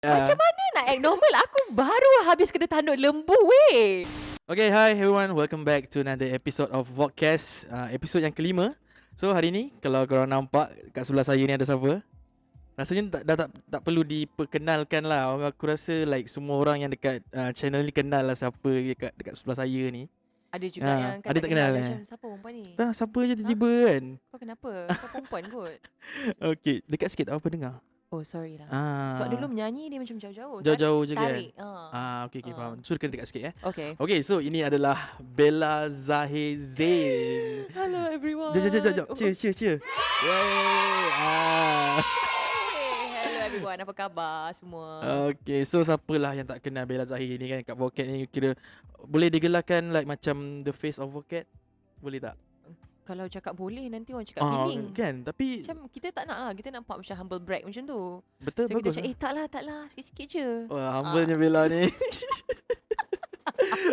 Macam mana nak act normal? Aku baru habis kena tanduk lembu weh. Okay, hi everyone. Welcome back to another episode of Vodcast, episode yang kelima. So hari ni kalau korang nampak kat sebelah saya ni ada siapa? Rasanya tak perlu diperkenalkan lah. Aku rasa like semua orang yang dekat channel ni kenal lah siapa dekat sebelah saya ni. Ada juga yang ada tak kenal macam siapa perempuan ni? Tak, siapa je tiba-tiba kan. Kau kenapa? Kau perempuan kot. Okay, dekat sikit apa dengar? Oh sorry lah. Ah. Sebab dulu menyanyi dia macam jauh-jauh. Jauh-jauh je kan? Tarik. Okay, faham. So kena dekat sikit Okay. Okay, so ini adalah Bella Zahir Zain. Hello everyone. Jom. Cheer. Yay. Hello everyone. Apa khabar semua? Okay, so siapalah yang tak kenal Bella Zahir ni kan kat Vocat ni, kira boleh digelarkan like macam the face of Vocat? Boleh tak? Kalau cakap boleh nanti orang cakap feeling. Kan, tapi macam kita tak nak lah. Kita nampak macam humble brag macam tu. betul, so bagus. Kita cakap tak lah. Sikit-sikit je. Humble-nya Bella ni.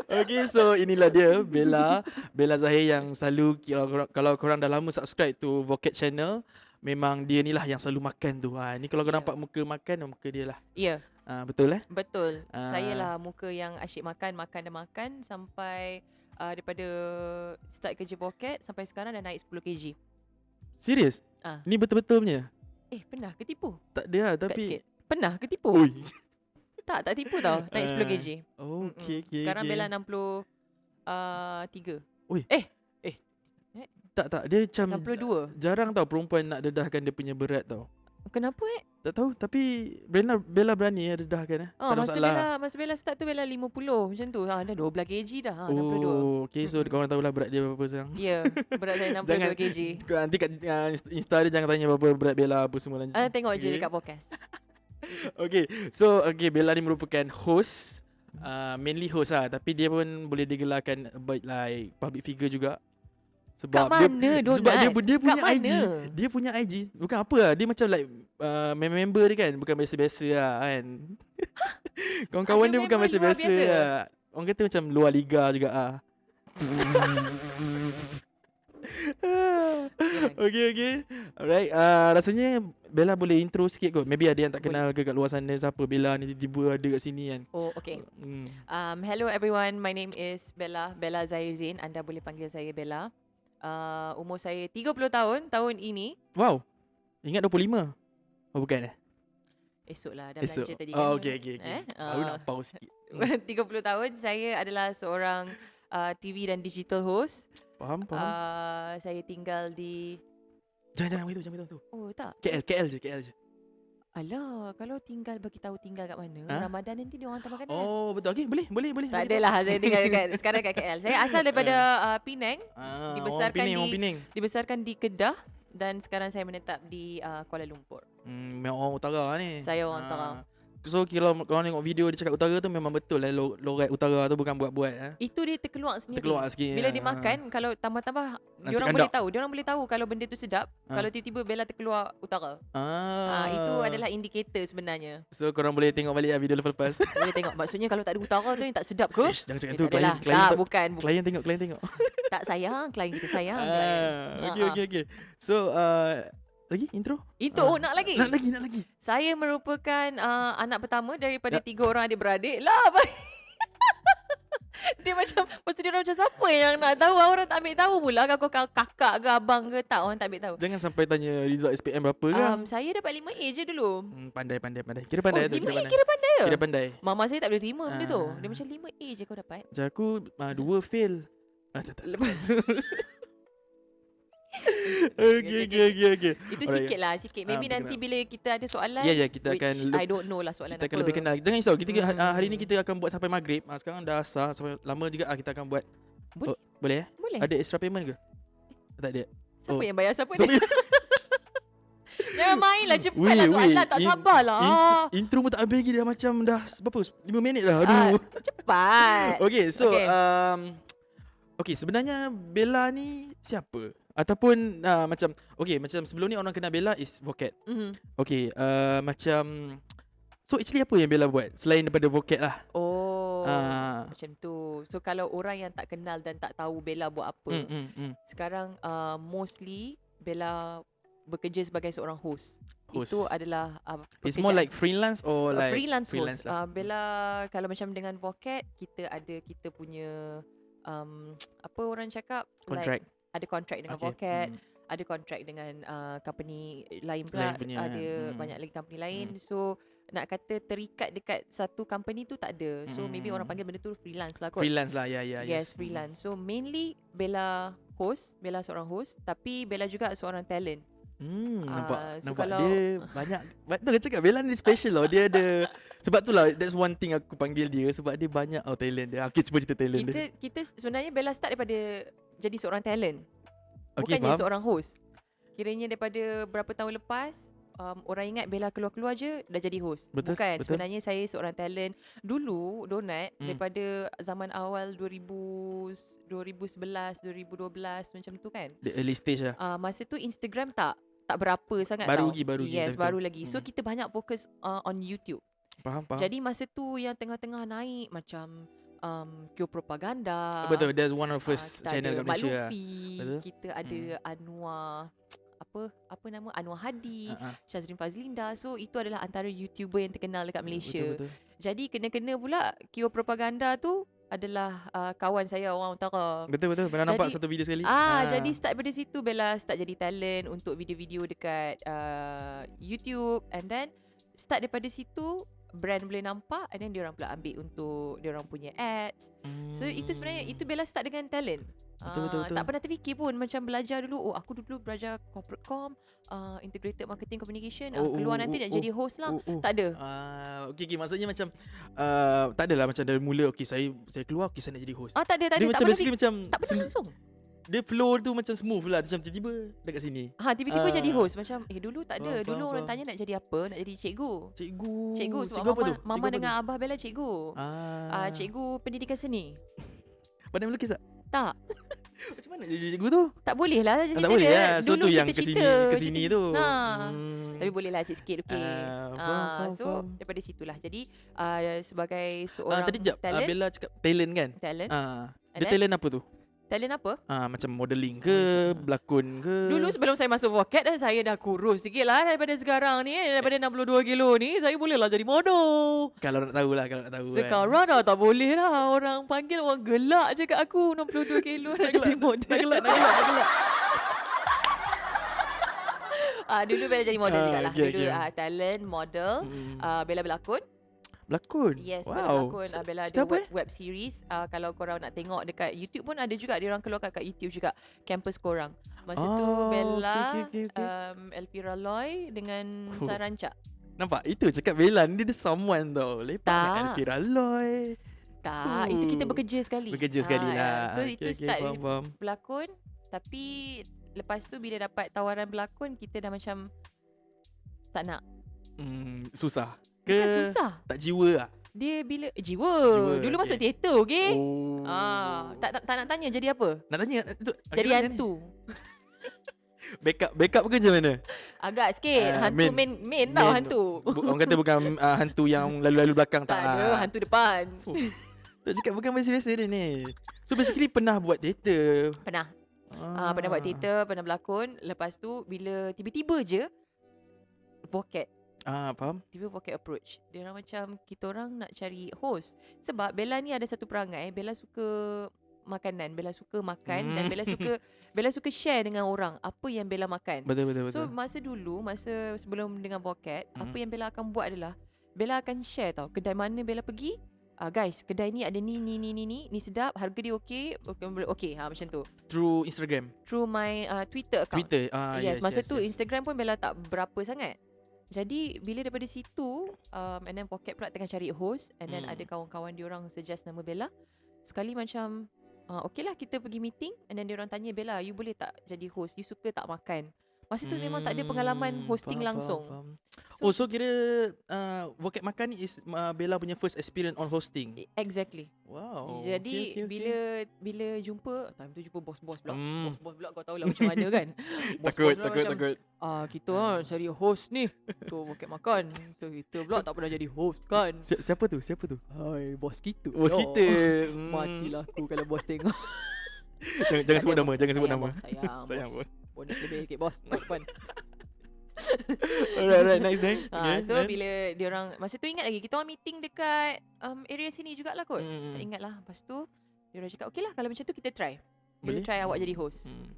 Okay, so inilah dia Bella Zahir yang selalu, kalau korang dah lama subscribe to Vocat channel, memang dia ni lah yang selalu makan tu. Ni kalau korang nampak muka makan, muka dia lah. Ya. Betul Betul. Saya lah muka yang asyik makan sampai daripada start kerja Vocat sampai sekarang dah naik 10 kg. Serius? Ni betul-betul punya? Pernah ke tipu? Tak ada lah, tapi pernah ke tipu? Ui. Tak tipu tau. Naik 10 kg. Okay. Sekarang Bella 63. Ui. Tak, dia macam 62. jarang tau perempuan nak dedahkan dia punya berat tau. Kenapa Tak tahu, tapi Bella berani dedahkan tak ada masalah. Masa Bella start tu Bella 50 macam tu. Dah 12 kg dah. 62. Okay, so korang tahulah berat dia berapa sekarang. Ya, berat saya 62 kg. Nanti kat Insta dia jangan tanya berapa berat Bella apa semua lanjut. Tengok je dekat podcast. Okay, so Bella ni merupakan host, mainly host lah, tapi dia pun boleh digelarkan like public figure juga. Sebab kat mana sebab dia punya kat IG mana? Dia punya IG bukan apa lah, dia macam like member dia kan, bukan biasa-biasa lah kan. Kawan-kawan dia bukan biasa-biasa lah. Orang kata macam luar liga juga lah. Okay. Alright, rasanya Bella boleh intro sikit kot. Maybe ada yang tak kenal ke kat luar sana siapa Bella ni, tiba-tiba ada kat sini kan. Oh, okay. Hello everyone, my name is Bella Zahir Zain. Anda boleh panggil saya Bella. Umur saya 30 tahun ini. Wow. Ingat 25? Oh bukan Esok lah, dah belanja tadi kan. Okay. Baru nak pause sikit. 30 tahun, saya adalah seorang TV dan digital host. Faham. Saya tinggal di... Jangan beritahu. Oh tak, KL je. Alah, kalau bagi tahu tinggal kat mana, Ramadan nanti dia orang hantar makanan. Oh betul. Okay, boleh. Tak adalah, saya tinggal sekarang kat KL. Saya asal daripada Penang. Dibesarkan di Kedah. Dan sekarang saya menetap di Kuala Lumpur. Memang orang utara ni. Saya orang utara. So kalau korang tengok video dia cakap utara tu, memang betul lah lorat utara tu bukan buat-buat. Itu dia terkeluar sendiri. Sikit. Bila dia makan, kalau tambah-tambah, diorang boleh tahu kalau benda tu sedap. Kalau tiba-tiba Bella terkeluar utara. Itu adalah indikator sebenarnya. So korang boleh tengok balik video lepas. Boleh tengok. Maksudnya kalau tak ada utara tu yang tak sedap ke? Jangan cakap tu. Bukan. Klien tengok. Tak sayang, klien kita sayang. Okay. So lagi intro? Nak lagi. Saya merupakan anak pertama daripada 3 orang adik-beradik lah. Dia macam, lepas dia orang macam siapa yang nak tahu? Orang tak ambil tahu pula. Kau kakak ke abang ke tak, orang tak ambil tahu. Jangan sampai tanya result SPM berapa kan. Saya dapat 5A je dulu. Pandai. Kira pandai tu. 5A kira pandai ke? Kira pandai. Mama saya tak boleh terima benda tu. Dia macam 5A je kau dapat. Macam aku 2 fail. Lepas tu Okay. Itu sikit lah. Maybe nanti bila kita ada soalan, kita akan I don't know lah soalan kita apa. akan lebih kenal. Jangan risau, kita hari ni kita akan buat sampai maghrib. Sekarang dah asar, sampai lama juga kita akan buat. Boleh Boleh. Ada extra payment ke? Tak ada. Siapa yang bayar siapa ni? Jangan main lah, cepat lah soalan. Tak sabar lah. Intro pun tak habis lagi, dah macam dah berapa? 5 minit dah. Aduh. Cepat. Okay, so sebenarnya Bella ni siapa? Ataupun macam sebelum ni orang kenal Bella is Vocat. Okay, so actually apa yang Bella buat selain daripada Vocat lah? Macam tu. So kalau orang yang tak kenal dan tak tahu Bella buat apa, sekarang mostly Bella bekerja sebagai seorang host. Host. Itu adalah It's more like freelance or like freelance host. lah. Bella kalau macam dengan Vocat, kita punya apa orang cakap, Contract. like ada contract dengan Okay. Vocat, ada contract dengan company lain pula, Lain punya, ada banyak lagi company lain. Hmm. So nak kata terikat dekat satu company tu tak ada. So maybe orang panggil benda tu freelance lah kot. Freelance lah, ya. Yes, freelance. So mainly Bella seorang host, tapi Bella juga seorang talent. Nampak so nampak kalau- dia banyak. Betul kan cakap Bella ni special loh. Dia ada sebab tu lah, that's one thing aku panggil dia, sebab dia banyak talent dia. Okay, cuba cerita talent dia. Kita sebenarnya Bella start daripada jadi seorang talent. Okay, Bukannya faham. seorang host. Kiranya daripada berapa tahun lepas, orang ingat Bella keluar-keluar je dah jadi host. Betul, Bukan. betul. Sebenarnya saya seorang talent. Dulu Donat daripada zaman awal 2011, 2012 macam tu kan. The early stage lah. Masa tu Instagram tak berapa sangat Baru tau. lagi, baru lagi, Yes, betul. baru lagi. So kita banyak fokus on YouTube. Faham. Jadi masa tu yang tengah-tengah naik macam Kyo Propaganda. Betul, that's one of the first kita channel ada kat Malaysia lah. Luffy, Betul. kita ada Anwar apa nama Anwar Hadi, Ah, ah. Shazrin Fazlinda. So itu adalah antara YouTuber yang terkenal dekat Malaysia. Betul. Jadi kena-kena pula Kyo Propaganda tu adalah kawan saya orang utara. Betul. Pernah nampak Jadi- satu video sekali. Jadi start dari situ Bella start jadi talent untuk video-video dekat YouTube, and then start daripada situ brand boleh nampak, and then diorang pula ambil untuk diorang punya ads. So itu sebenarnya itu Bella start dengan talent. Betul. Tak pernah terfikir pun macam belajar dulu. Aku dulu belajar corporate com, integrated marketing communication. Keluar nanti nak jadi host lah. Tak ada. Okay, maksudnya macam tak adalah macam dari mula saya keluar, saya nak jadi host. Tak ada. Dia macam basically macam tak pernah langsung. dia flow tu macam smooth lah, macam tiba-tiba dekat sini. Tiba-tiba jadi host. Macam dulu tak ada. Faham, Dulu orang faham. tanya nak jadi apa? Nak jadi cikgu. Cikgu sebab apa tu? mama Cikgu apa dengan tu? abah Bella cikgu. Cikgu pendidikan seni. Pandai melukis tak? Tak. Macam mana jadi cikgu tu? Tak boleh lah jadi Tak boleh lah. So Dulu tu yang cita-cita, ke sini tu. Tapi boleh lah sikit-sikit lukis. Faham. So daripada situlah. Jadi sebagai seorang Tadi jap talent. Bella cakap talent kan? Talent. And Dia then- talent apa tu? Talent apa? Macam modelling ke, berlakon ke? Dulu sebelum saya masuk Vocat saya dah kurus sikit lah daripada sekarang ni. Daripada 62 kilo ni saya boleh lah jadi model. Kalau nak tahu kan. Sekarang dah tak boleh lah. Orang panggil orang gelak je kat aku. 62 kilo nak jadi model. Nak gelak. Dulu Bella jadi model jugalah. okay, Dulu okay. talent, model. Bella berlakon. Berlakon? Yes, wow. Bella berlakon. Bella ada Cerita apa, web series. Kalau korang nak tengok dekat YouTube pun ada juga. Diorang keluarkan kat YouTube juga. Campus korang. Masa tu Bella, okay. Elvira Loy dengan Saranca. Nampak? Itu cakap Bella ni dia someone tau. Lepas Tak. dengan Elvira Loy. Tak, itu kita bekerja sekali. Bekerja sekali lah. So itu start faham. berlakon. Tapi lepas tu bila dapat tawaran berlakon, kita dah macam tak nak. Susah. Bukan susah. Tak jiwa lah. Dia bila jiwa. Dulu okay. masuk teater, okey? Oh. Tak nak tanya jadi apa? Nak tanya tu. Jadi hantu. Backup ke macam mana? Agak sikit. Hantu main tau hantu. Orang kata bukan hantu yang lalu-lalu belakang Tak ada, hantu depan. Tak cakap bukan biasa-biasa dia ni. So basically pernah buat teater. Pernah. Pernah buat teater, pernah berlakon. Lepas tu bila tiba-tiba je Vocat. Faham? Tiba Vocat approach. Dia orang macam kita orang nak cari host. Sebab Bella ni ada satu perangai. Bella suka makanan. Bella suka makan dan Bella suka share dengan orang apa yang Bella makan. Betul. So masa sebelum dengan Vocat, apa yang Bella akan buat adalah Bella akan share tau. Kedai mana Bella pergi, guys, kedai ni ada ni sedap, harga dia okey. Macam tu. Through Instagram. Through my Twitter account. Twitter. Yes, masa tu Instagram pun Bella tak berapa sangat. Jadi bila daripada situ and then Vocat pula tengah cari host, and then ada kawan-kawan diorang suggest nama Bella. Sekali macam okay lah kita pergi meeting, and then diorang tanya Bella, you boleh tak jadi host? You suka tak makan? Masa tu memang tak ada pengalaman hosting langsung. Faham. So kira Vocat Makan ni is Bella punya first experience on hosting. Exactly. Wow. Jadi okay. bila jumpa, time tu jumpa bos-bos pula. Bos-bos pula kau tahulah macam mana kan. Takut. Kita cari host ni untuk Vocat Makan. So kita pula tak pernah jadi host kan. Siapa tu? Hai, bos kita. Bos kita. Matilah aku kalau bos tengok. Jangan sebut nama, jangan sebut nama. Sayang bos. Sayang bos. Bonus lebih sikit bos. Depan. Alright, next. Okay, So then? bila diorang, masa tu ingat lagi kita orang meeting dekat area sini jugalah kot. Tak ingat lah. Lepas tu diorang cakap okay lah kalau macam tu kita try. Kita Boleh? try awak jadi host. Hmm.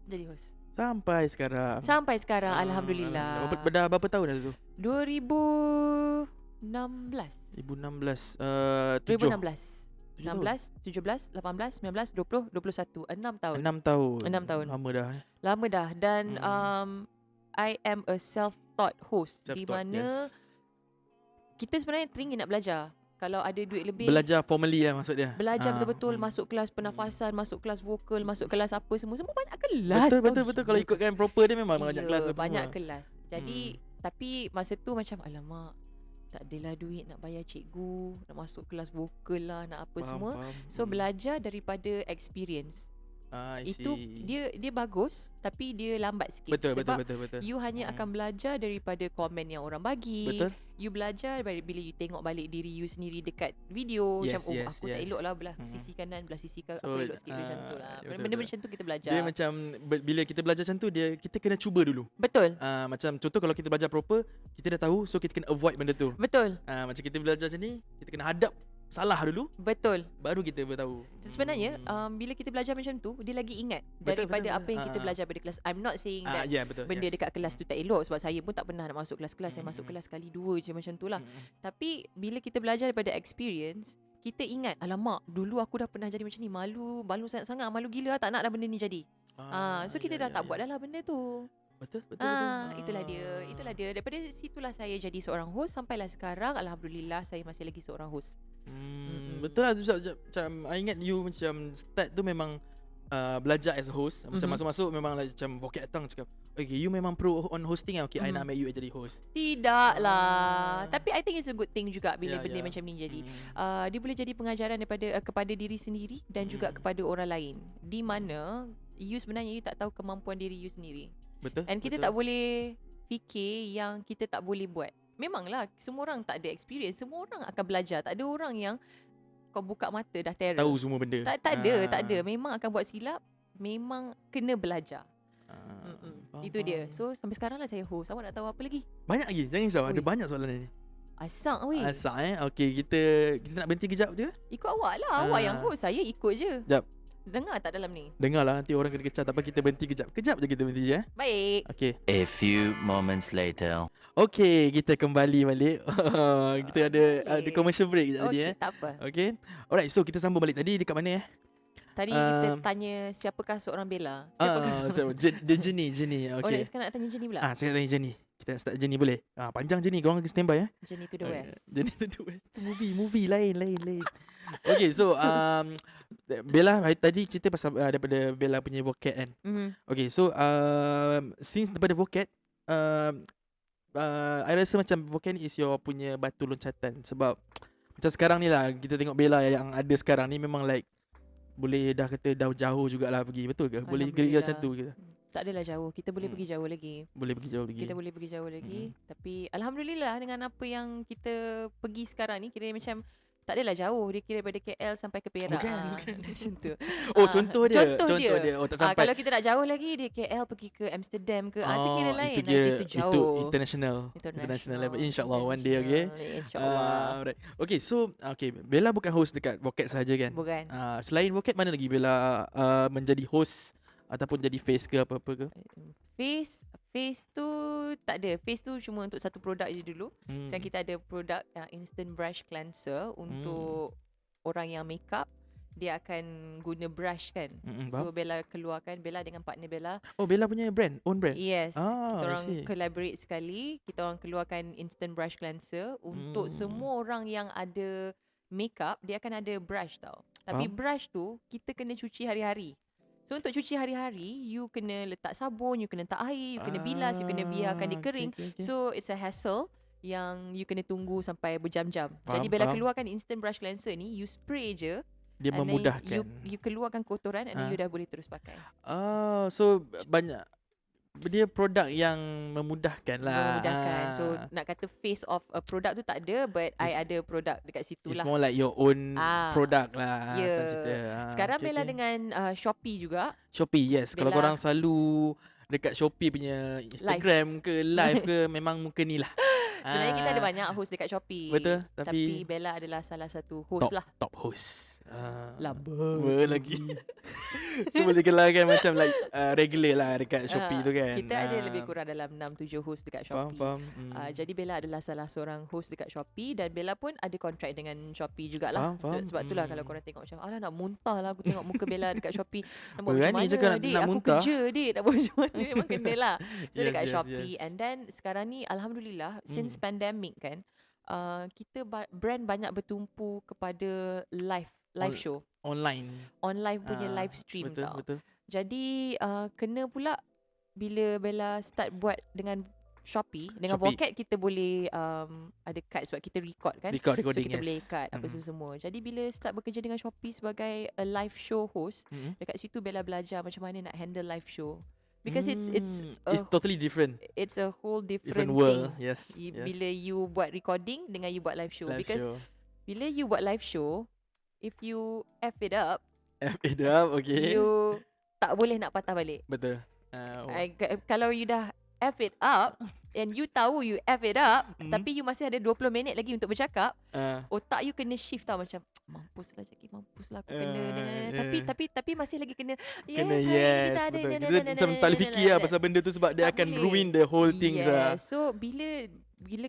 Jadi host. Sampai sekarang. Sampai sekarang Alhamdulillah. Berapa tahun dah tu? 2016. 2016. 2016. 7 tahun. 16, 17, 18, 19, 20, 21. 6 tahun. 6 tahun. 6 tahun. Lama dah. Lama dah. Dan I am a self-taught host. Di Self-taught, mana yes. kita sebenarnya teringin nak belajar. Kalau ada duit lebih, Belajar formally lah maksud dia. belajar betul-betul, masuk kelas pernafasan, masuk kelas vokal, masuk kelas apa semua banyak kelas. Betul. Kalau ikutkan proper dia memang banyak kelas apa banyak semua. kelas. Jadi tapi masa tu macam alamak, tak adalah duit nak bayar cikgu, nak masuk kelas vokal lah, nak apa semua. So belajar daripada experience. I Itu see. dia bagus tapi dia lambat sikit. Betul. Sebab Betul. you hanya akan belajar daripada komen yang orang bagi. Betul. You belajar bila you tengok balik diri you sendiri dekat video. Yes, Macam yes, aku tak yes. elok lah belah sisi kanan, belah sisi aku So, elok sikit macam tu lah. betul, Benda-benda macam tu kita belajar. Dia macam bila kita belajar macam tu kita kena cuba dulu. Betul. Macam contoh kalau kita belajar proper, kita dah tahu, so kita kena avoid benda tu. Betul. Macam kita belajar macam ni, kita kena hadap salah dulu, Betul. baru kita bertahu. Sebenarnya bila kita belajar macam tu, dia lagi ingat daripada apa yang kita belajar pada kelas. I'm not saying that Betul. benda dekat kelas tu tak elok, sebab saya pun tak pernah nak masuk kelas-kelas. Saya masuk kelas sekali dua je macam tu lah. Tapi bila kita belajar daripada experience, kita ingat, alamak, dulu aku dah pernah jadi macam ni, malu sangat-sangat, malu gila lah, tak nak dah benda ni jadi. So kita dah tak buat dah lah benda tu. Betul. Itulah dia. Daripada situlah saya jadi seorang host sampailah sekarang. Alhamdulillah saya masih lagi seorang host. Betul lah. Macam I ingat you macam start tu memang belajar as a host. Macam masuk-masuk memang macam vocab datang cakap, okay, you memang pro on hosting lah. Okay, I nak ambil you jadi host. Tidak lah. Tapi I think it's a good thing juga bila Yeah, benda yeah. macam ni jadi. Dia boleh jadi pengajaran kepada diri sendiri dan juga kepada orang lain. Di mana you sebenarnya you tak tahu kemampuan diri you sendiri. Betul. And kita tak boleh fikir yang kita tak boleh buat. Memanglah semua orang tak ada experience. Semua orang akan belajar. Tak ada orang yang kau buka mata dah terror. tahu semua benda. Tak ada. Memang akan buat silap. Memang kena belajar. Itu dia. So sampai sekarang lah saya host. Awak nak tahu apa lagi? Banyak lagi. Jangan risau. Ada Ui. banyak soalan ni. Asak weh. Asal Okay, kita nak berhenti kejap je. Ikut awak lah. Awak yang host. Saya ikut je. Jap. Dengar tak dalam ni? Dengarlah, nanti orang kena kecah. Tak apa, kita berhenti kejap. Kejap je kita berhenti je. Baik. Okay. A few moments later. Okay, kita kembali balik. Kita ada Okay. commercial break kejap tadi. Okay, tak apa. Okay. Alright, so kita sambung balik. Tadi dekat mana Tadi kita tanya siapakah seorang Bella. Siapakah seorang Jenny. Oh, Okay. sekarang nak tanya Jenny pula. Saya tanya Jenny. Kita nak start Jenny boleh? Panjang Jenny, korang stand by Jenny to the West. Jenny to the West. Movie lain. Okay, so Bella tadi cerita pasal daripada Bella punya vocab kan. Okay, so since daripada vocab I rasa macam vocab ni is your punya batu loncatan. Sebab macam sekarang ni lah, kita tengok Bella yang ada sekarang ni memang like boleh dah kata dah jauh jugalah pergi. Betul ke? Boleh kira macam tu ke? Tak adalah jauh. Kita boleh pergi jauh lagi. Boleh pergi jauh lagi. Kita boleh pergi jauh lagi. Tapi Alhamdulillah dengan apa yang kita pergi sekarang ni, kira macam tak adalah jauh. Dia kira daripada KL sampai ke Perak. Bukan. Macam tu. Contoh dia. Oh, tak sampai. Kalau kita nak jauh lagi, dia KL pergi ke Amsterdam ke. Itu kira lain. Itu kira itu jauh. Itu international level. InsyaAllah one day, okay? InsyaAllah. Right. Okay, so Bella bukan host dekat vocab sahaja kan? Bukan. Selain vocab, mana lagi Bella menjadi host ataupun jadi face ke apa-apa ke? Face tu tak ada. Face tu cuma untuk satu produk je dulu. Sekarang kita ada produk instant brush cleanser untuk orang yang makeup. Dia akan guna brush kan. So Bella keluarkan, Bella dengan partner Bella. Oh, Bella punya own brand? Yes. Kita I orang see. collaborate sekali. Kita orang keluarkan instant brush cleanser untuk semua orang yang ada makeup. Dia akan ada brush tau. Tapi brush tu kita kena cuci hari-hari. So untuk cuci hari-hari, you kena letak sabun, you kena letak air, you kena bilas, you kena biarkan dia kering. Okay. So it's a hassle yang you kena tunggu sampai berjam-jam. Faham, Jadi Bella faham. keluarkan instant brush cleanser ni, you spray je. Dia and then memudahkan. You keluarkan kotoran and then you dah boleh terus pakai. So banyak. Dia produk yang memudahkan lah. Memudahkan. So nak kata face of a product tu tak ada, but I ada produk dekat situ It's lah. more like your own product lah. Ya. senang cerita. Sekarang Bella dengan Shopee juga. Shopee, yes. Kalau Bella- korang selalu dekat Shopee punya Instagram ke live ke memang muka ni lah. Sebenarnya kita ada banyak host dekat Shopee. Betul, Tapi tapi Bella adalah salah satu host lah. top host. Lambat lagi. So boleh kenalkan macam like regular lah dekat Shopee tu kan. Kita ada lebih kurang dalam 6-7 host dekat Shopee. Faham. Jadi Bella adalah salah seorang host dekat Shopee dan Bella pun ada kontrak dengan Shopee jugalah. Faham. Sebab itulah kalau korang tengok macam alah nak muntah lah aku tengok muka Bella dekat Shopee. Nak buat Berani macam mana cakap nak aku muntah. kerja nak buat macam mana memang kena lah. So Yes, dekat yes, Shopee yes. and then sekarang ni alhamdulillah since pandemic kan kita brand banyak bertumpu kepada live show. Online. Online punya live stream betul, tau. Betul. Jadi kena pula bila Bella start buat dengan Shopee, dengan Shopee. Vocat kita boleh ada cut sebab kita record kan. Recording, So kita yes. boleh cut apa semua. Jadi bila start bekerja dengan Shopee sebagai a live show host, dekat situ Bella belajar macam mana nak handle live show. Because it's totally different. It's a whole Different different world. thing. Yes. Bila you buat recording dengan you buat live show. Live Because show. bila you buat live show, if you F it up, F it up, okay. you tak boleh nak patah balik. Betul. Kalau you dah F it up and you tahu you F it up tapi you masih ada 20 minit lagi untuk bercakap, otak you kena shift tau macam mampuslah Jackie, mampuslah aku kena tapi masih lagi kena Kena hari ni kita ada betul. Kita macam tak boleh fikir lah pasal benda tu sebab dia Tak akan boleh. ruin the whole things lah. So bila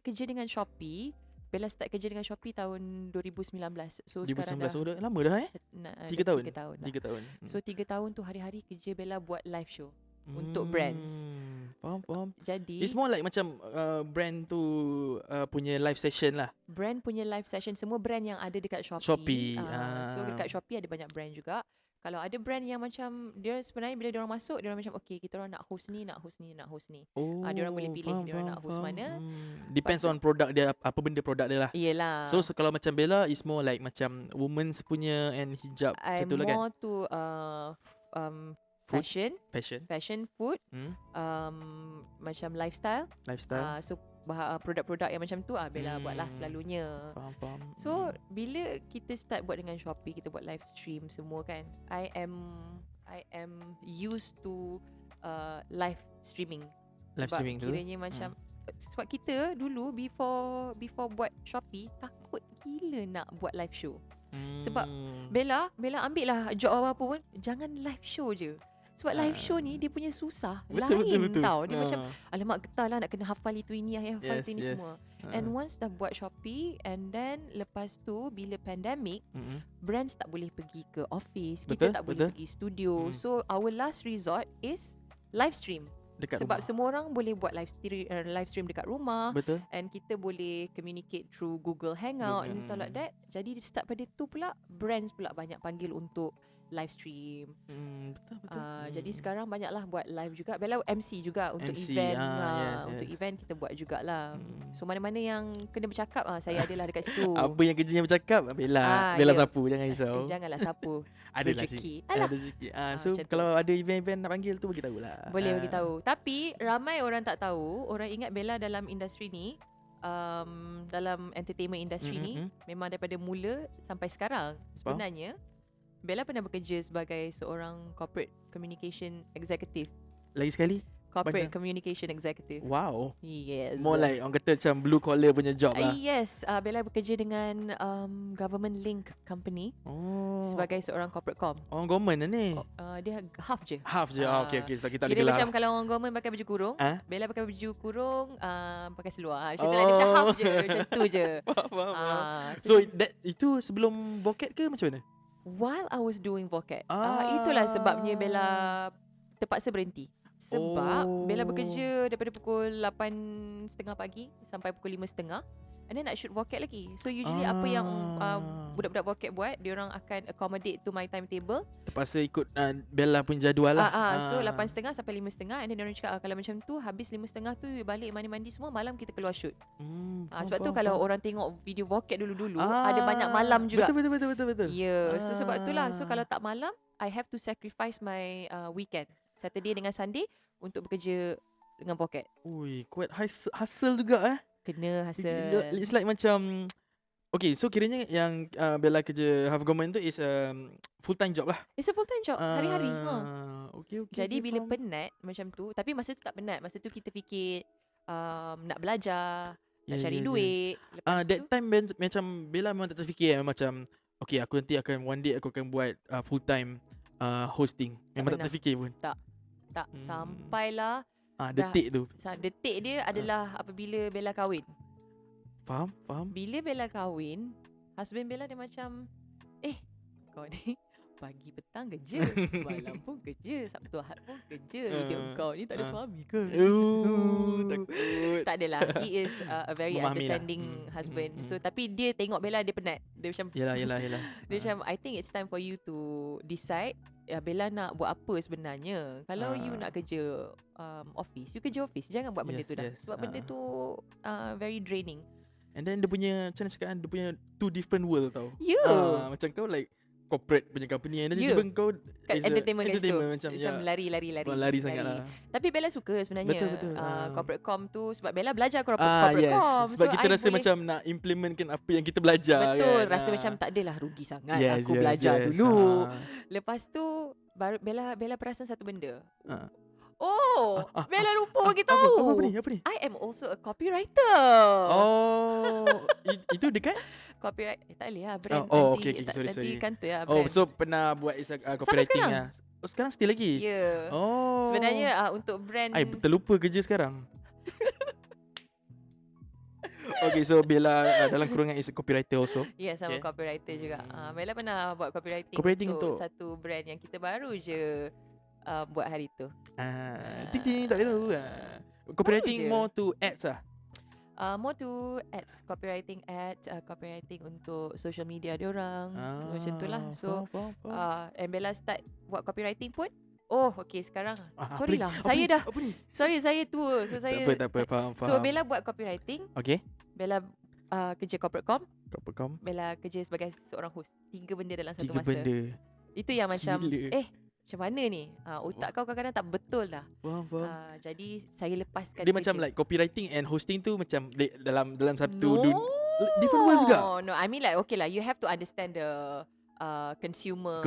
kerja dengan Shopee, Bella start kerja dengan Shopee tahun 2019. So 2019 sekarang dah dah lama dah 3 tahun. 3 tahun dah. 3 tahun. So 3 tahun tu hari-hari kerja Bella buat live show untuk brands. Faham. Jadi It's more like macam brand tu punya live session lah. brand punya live session, semua brand yang ada dekat Shopee, Shopee. So dekat Shopee ada banyak brand juga. Kalau ada brand yang macam dia sebenarnya bila dia orang masuk, dia orang macam okay, kita orang nak host ni, nak host ni, nak host ni. Dia orang boleh pilih dia orang nak host mana. Depends Lepas on produk dia, apa benda produk dia lah. Iyalah. So kalau macam Bella is more like macam women's punya and hijab macam I'm tu lah kan. more to Food? fashion, food, macam lifestyle. So produk-produk yang macam tu Bella buat lah selalunya. Faham. So bila kita start buat dengan Shopee, kita buat live stream semua kan, I am used to live streaming. Live Sebab streaming tu? kiranya macam sebab kita dulu before buat Shopee takut gila nak buat live show. Sebab Bella ambil lah job apa pun, jangan live show je. Sebab live show ni dia punya susah betul. Tau. Dia macam alamak getah lah nak kena hafal itu ini, hafal itu ini semua. And once dah buat Shopee and then lepas tu bila pandemic, brands tak boleh pergi ke office, kita tak boleh pergi studio. So our last resort is live stream. Dekat Sebab rumah. semua orang boleh buat live stream dekat rumah. Betul. And kita boleh communicate through Google Hangout and stuff like that. Jadi start pada tu pula brands pula banyak panggil untuk live stream. Betul. Jadi sekarang banyaklah buat live juga. Bella MC juga untuk MC, event. yes. Untuk event kita buat jugalah. So mana-mana yang kena bercakap saya adalah dekat situ. Apa yang kerjanya bercakap Bella ya. sapu, jangan risau. Janganlah sapu. Adalah rezeki. Ada rezeki. So macam tu. kalau ada event-event nak panggil tu bagi tahu lah. Boleh bagi tahu. Tapi ramai orang tak tahu, orang ingat Bella dalam industri ni, dalam entertainment industry ni memang daripada mula sampai sekarang. Sebenarnya Bella pernah bekerja sebagai seorang corporate communication executive. Lagi sekali. Corporate communication executive. Wow. Yes. More like orang kata macam blue collar punya job lah. Yes, Bella bekerja dengan government link company sebagai seorang corporate com. Orang government lah ni. Dia half je. Half je. Okay. Kita Kira boleh gelar. macam kalau orang government pakai baju kurung, Bella pakai baju kurung, pakai seluar. Macam tu lah, dia macam half je, macam tu je. Faham. So itu sebelum Vocat ke macam mana? While I was doing Vocat, itulah sebabnya Bella terpaksa berhenti. Sebab Bella bekerja daripada pukul 8.30 pagi sampai pukul 5.30. And then nak shoot Vocat lagi. So usually apa yang budak-budak Vocat buat, diorang akan accommodate to my timetable. Terpaksa ikut Bella punya jadual lah. So 8.30 sampai 5.30. And then diorang cakap kalau macam tu, habis 5.30 tu balik mandi-mandi semua, malam kita keluar shoot. Sebab tu kalau orang tengok video Vocat dulu-dulu, ada banyak malam juga. Betul. Ya, so sebab itulah. So kalau tak malam, I have to sacrifice my weekend, Saturday dengan Sunday, untuk bekerja dengan Vocat. Ui, quite hustle juga Kena hasil. It's like macam Okay, so kiranya yang Bella kerja half government tu is full time job lah. It's a full time job, hari-hari. Okay, Jadi bila faham. penat macam tu, tapi masa tu tak penat. Masa tu kita fikir nak belajar, nak cari duit. Lepas That tu time macam Bella memang tak terfikir macam okay, aku nanti akan one day aku akan buat full time hosting. Memang tak pernah. terfikir pun. Tak sampailah Detik tu. detik dia adalah apabila Bella kahwin. Faham? Bila Bella kahwin, husband Bella dia macam, kau ni pagi petang kerja, malam pun kerja, Sabtu Ahad pun kerja. Kau ni tak ada suami ke? Takut. Tak adalah. He is a very Memahami lah. understanding husband. So tapi dia tengok Bella dia penat. Dia macam Yelah. dia macam I think it's time for you to decide Bella nak buat apa sebenarnya. Kalau you nak kerja office, you kerja office. Jangan buat benda tu dah. Sebab benda tu very draining. And then dia punya, macam mana cakap, dia punya two different world tau. Yeah. Macam kau like corporate punya company, and then Yeah. tiba-tiba kau Kat is a entertainment kat situ. macam lari. lari sangat lah. Tapi Bella suka sebenarnya. Betul. Corporate com tu sebab Bella belajar corporate Yes. com. Sebab So, kita I rasa boleh, macam nak implementkan apa yang kita belajar. betul, kan? rasa macam tak adalah rugi sangat Yes, aku belajar yes. dulu. Lepas tu baru Bella perasan satu benda. Bella lupa bagi tahu. Apa ni? I am also a copywriter. Itu dekat? Copyright tak boleh lah brand Okay, sorry. nanti kantor lah brand. So pernah buat copywriting sekarang. lah. Sekarang still lagi? Ya. Oh. Sebenarnya untuk brand terlupa kerja sekarang. Okay, so Bella dalam kurungan is a copywriter also. sama Okay. copywriter juga. Bella pernah buat copywriting Copywriting untuk untuk? satu brand yang kita baru je buat hari tu. Ting tak boleh tahu. Copywriting je. more to ads lah. More to ads, copywriting untuk social media dia orang. Macam tu lah. So faham. and Bella start buat copywriting pun. Okay sekarang. Sorry lah. Apa ni? Sorry saya tua. So saya Tak apa, faham. So Bella buat copywriting. Okay. Bella kerja corporate com. Corporate.com. Bella kerja sebagai seorang host. 3 benda dalam satu 3 masa. benda. Itu yang macam Gila. macam mana ni? Otak kau kadang-kadang tak betul lah. Faham. Jadi saya lepaskan Dia kerja. macam like copywriting and hosting tu macam dalam satu different world juga. No, I mean like okay lah, you have to understand the consumer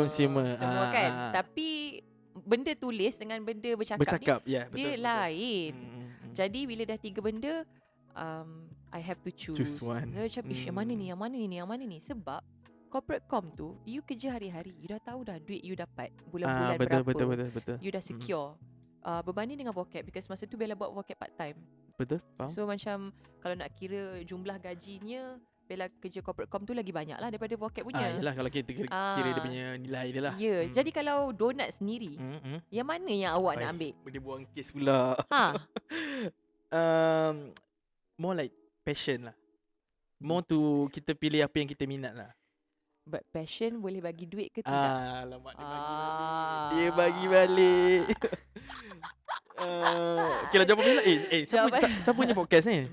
semua kan. Tapi benda tulis dengan benda bercakap ni, ya, betul. dia lain. Hmm. Jadi bila dah 3 benda I have to choose. Choose one. So, macam yang mana ni sebab corporate com tu you kerja hari-hari, you dah tahu dah duit you dapat bulan-bulan berapa. Betul. You dah secure. Berbanding dengan vocab, because masa tu Bella buat vocab part time. Betul, faham. So macam kalau nak kira jumlah gajinya, Bella kerja corporate com tu lagi banyak lah daripada vocab punya. Yalah, kalau kita kira dia punya nilai dia lah. Ya, jadi kalau donat sendiri, yang mana yang awak nak ambil? Dia buang kes pula. More like passion lah. More to kita pilih apa yang kita minat lah. But passion boleh bagi duit ke tidak? Alamak, dia bagi balik. Okay lah, jawapan Bella. Siapa punya podcast ni?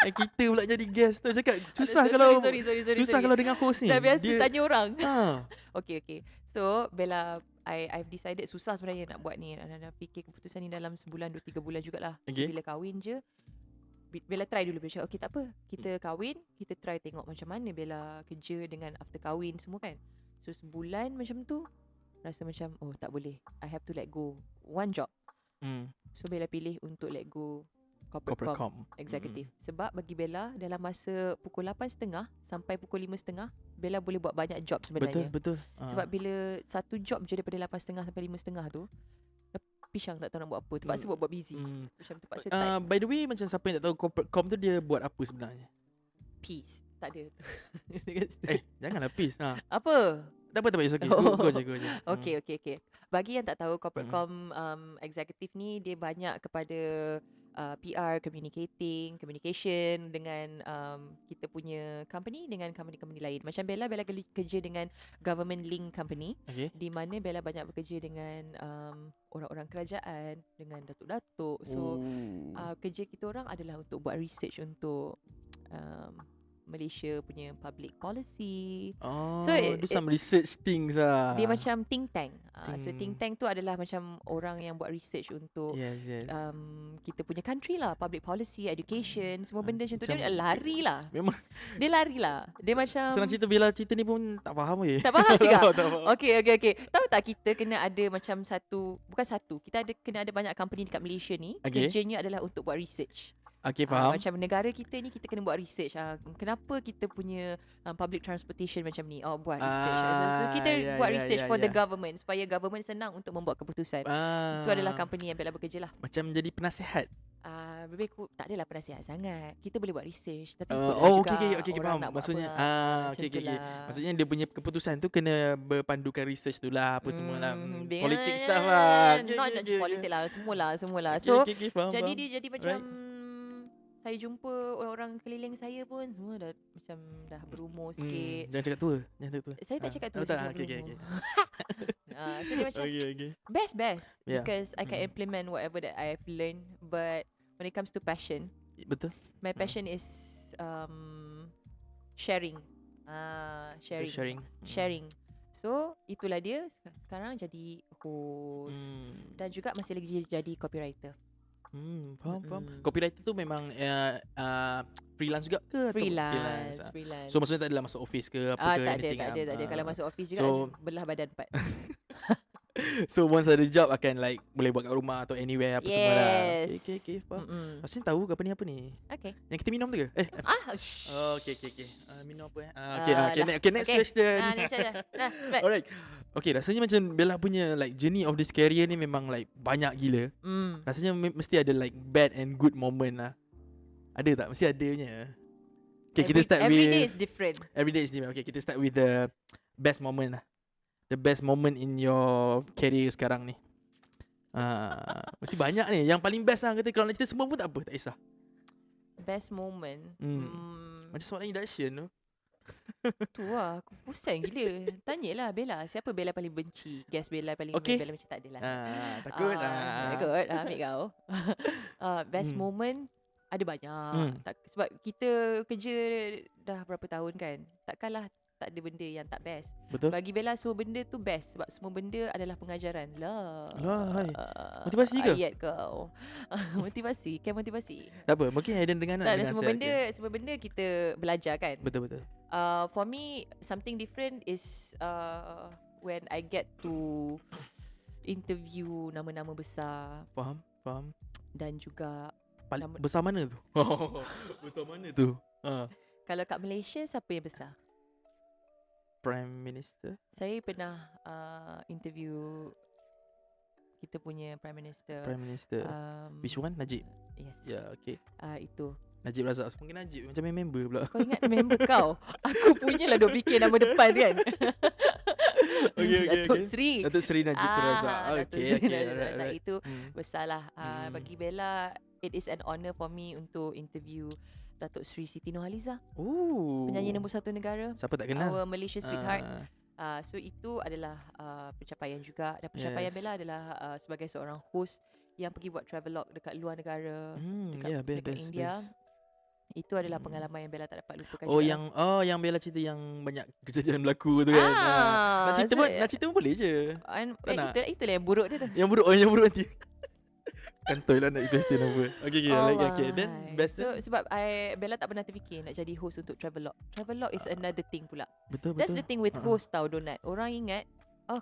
Kita pula jadi guest tu. Cakap susah kalau sorry. kalau dengan host ni. Dah biasa tanya orang. Okay. So Bella, I've decided, susah sebenarnya nak buat ni. Nak fikir keputusan ni dalam sebulan 2-3 bulan jugalah. Okay. So bila kahwin je, Bella try dulu. Bella cakap, okay tak apa, kita kahwin, kita try tengok macam mana Bella kerja dengan after kahwin semua kan. So sebulan macam tu, rasa macam tak boleh, I have to let go one job. So Bella pilih untuk let go corporate com executive. Sebab bagi Bella, dalam masa pukul 8.30 sampai pukul 5.30, Bella boleh buat banyak job sebenarnya. Betul. Sebab bila satu job je daripada 8.30 sampai 5.30 tu, pisang tak tahu nak buat apa, terpaksa buat busy. Macam terpaksa type. By the way, macam siapa yang tak tahu corporate com tu dia buat apa sebenarnya? Peace. Tak ada tu. Janganlah peace. Apa? Tak apa, it's okay. Go je. Okay. Bagi yang tak tahu, corporate com executive ni, dia banyak kepada PR, communication dengan kita punya company dengan company-company lain. Macam Bella kerja dengan government link company, di mana Bella banyak bekerja dengan orang-orang kerajaan, dengan datuk-datuk. So kerja kita orang adalah untuk buat research untuk Malaysia punya public policy. Oh, So, do some research things lah. Dia macam think tank. So Think- think tank tu adalah macam orang yang buat research untuk Yes. kita punya country lah, public policy, education, semua benda macam tu. Macam- Dia lari lah. Memang Dia lari lah. Dia macam senang cerita Bella cerita ni pun tak faham weh. tak faham juga. tak faham. Okay. Tahu tak kita kena ada macam kita kena ada banyak company dekat Malaysia ni. Okay. Kerjanya adalah untuk buat research. Okay, faham. Macam negara kita ni kita kena buat research. Kenapa kita punya public transportation macam ni? Buat research. So kita buat research for the government supaya government senang untuk membuat keputusan. Itu adalah company yang Bella bekerja lah. Macam jadi penasihat. Lebih tak adalah penasihat sangat. Kita boleh buat research tapi Okay, faham. Maksudnya okay. Maksudnya dia punya keputusan tu kena berpandukan research tu lah apa semua lah. Politik stuff lah. Not just politik lah, semualah. So okay, faham, jadi faham. dia jadi macam saya jumpa orang-orang keliling saya pun semua dah berumur sikit. Jangan cakap tua. Saya tak cakap tua, saya cakap okay. berumur. So dia macam Okay. best Yeah. because I can implement whatever that I have learned. But when it comes to passion, Betul. my passion is sharing. Sharing. So itulah dia sekarang jadi host dan juga masih lagi jadi copywriter. Faham. Copywriter tu memang freelance juga ke? Atau Freelance. So maksudnya tak adalah masuk office ke apa ke? Tak anything ada. Kalau masuk office juga So- belah badan 4. So once ada job akan like boleh buat kat rumah atau anywhere apa semua lah. Okay, faham. Rasanya tahu ke apa ni? Okay. Yang kita minum tu ke? Okay. Minum apa next Okay. question. Next question. Back. Alright. Okay, rasanya macam Bella punya like journey of this career ni memang like banyak gila. Rasanya mesti ada like bad and good moment lah. Ada tak? Mesti ada punya. Okay, kita start Every with day is different. Every day is different. Okay, kita start with the best moment lah. The best moment in your career sekarang ni. Mesti banyak ni. Yang paling best lah kata. Kalau nak cerita semua pun tak apa. Tak kisah. Best moment. Macam soalan induction tu. Tu lah. Aku pusing gila. Tanyalah Bella. Siapa Bella paling benci? Guess Bella paling Okay. Bella macam tak adalah. Takut. Takut. Ambil kau. Best moment ada banyak. Sebab kita kerja dah berapa tahun kan. Takkanlah tak ada benda yang tak best. Betul. Bagi Bella semua benda tu best sebab semua benda adalah pengajaran lah. Hai. Motivasi ke? Ayat kau. Motivasi. Tak apa. Mungkin Aiden dengar nak Tak ada dengar semua benda kita belajar kan. Betul. For me something different is when I get to interview nama-nama besar Faham. dan juga Besar mana tu? Besar mana tu? kalau kat Malaysia siapa yang besar? Prime Minister. Saya pernah interview kita punya Prime Minister. Which one? Najib. Yes. Okay. Itu. Najib Razak. Mungkin Najib macam main member pula. Kau ingat member kau? Aku punyalah duk fikir nama depan kan. Okay. Datuk Seri. Datuk Seri Najib Razak. Datuk Seri Najib Alright. Razak itu besarlah. Hmm. Bagi Bella, it is an honour for me untuk interview Datuk Seri Siti Nurhaliza, penyanyi nombor 1 negara. Siapa tak kenal? Our Malaysia sweetheart. So itu adalah pencapaian juga. Dan pencapaian Bella adalah sebagai seorang host yang pergi buat travelog dekat luar negara, dekat India. best. Itu adalah pengalaman yang Bella tak dapat lupakan Oh juga. yang Bella cerita yang banyak kejadian berlaku tu kan. Nak cerita pun boleh je. Tak nak? Itulah yang buruk dia tu. Yang buruk nanti. Kantoi lah nak question apa. Okay. Then best. So sebab Bella tak pernah terfikir nak jadi host untuk travelog. Travelog is another thing pula. Betul. That's the thing with host tau, Donat. Orang ingat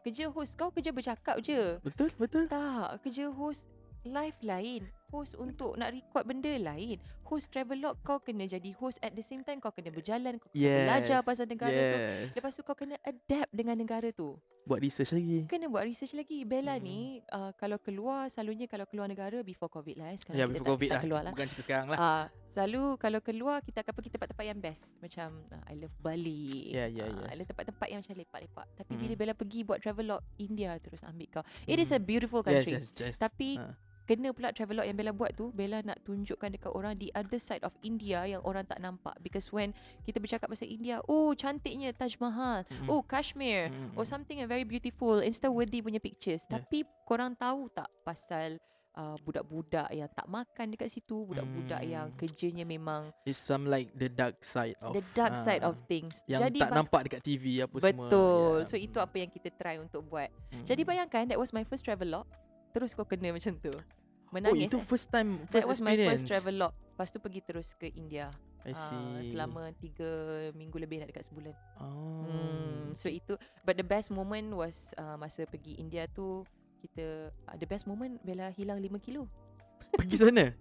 kerja host kau kerja bercakap je. Betul. Tak, kerja host live lain. Host untuk nak record benda lain. Host travelog kau kena jadi host at the same time kau kena berjalan, kau kena belajar pasal negara tu. Lepas tu kau kena adapt dengan negara tu. Buat research lagi. Kena buat research lagi. Bella ni kalau keluar, selalunya kalau keluar negara before COVID lah. Sekarang kita before COVID tak keluar lah. Bukan cerita sekarang lah. Selalu kalau keluar kita akan pergi tempat-tempat yang best. Macam I love Bali. I love tempat-tempat yang macam lepak-lepak. Tapi bila Bella pergi buat travelog, India terus ambil kau. It is a beautiful country. Yes. Tapi kena pula travelog yang Bella buat tu, Bella nak tunjukkan dekat orang the other side of India yang orang tak nampak. Because when kita bercakap pasal India, cantiknya Taj Mahal, Kashmir, something yang very beautiful, Insta-worthy punya pictures. Tapi korang tahu tak pasal budak-budak yang tak makan dekat situ, budak-budak yang kerjanya memang It's some like the dark side of the dark side of things. yang Jadi tak nampak dekat TV apa semua. betul. Yeah. So itu apa yang kita try untuk buat. Jadi bayangkan, that was my first travel log. Terus kau kena macam tu. Menangis. itu first time, That first was my experience. first travel log. Lepas tu pergi terus ke India. I see. Selama 3 minggu lebih, nak dekat sebulan. Oh. So itu, but the best moment was masa pergi India tu, kita the best moment Bella hilang 5 kilo. Pergi sana.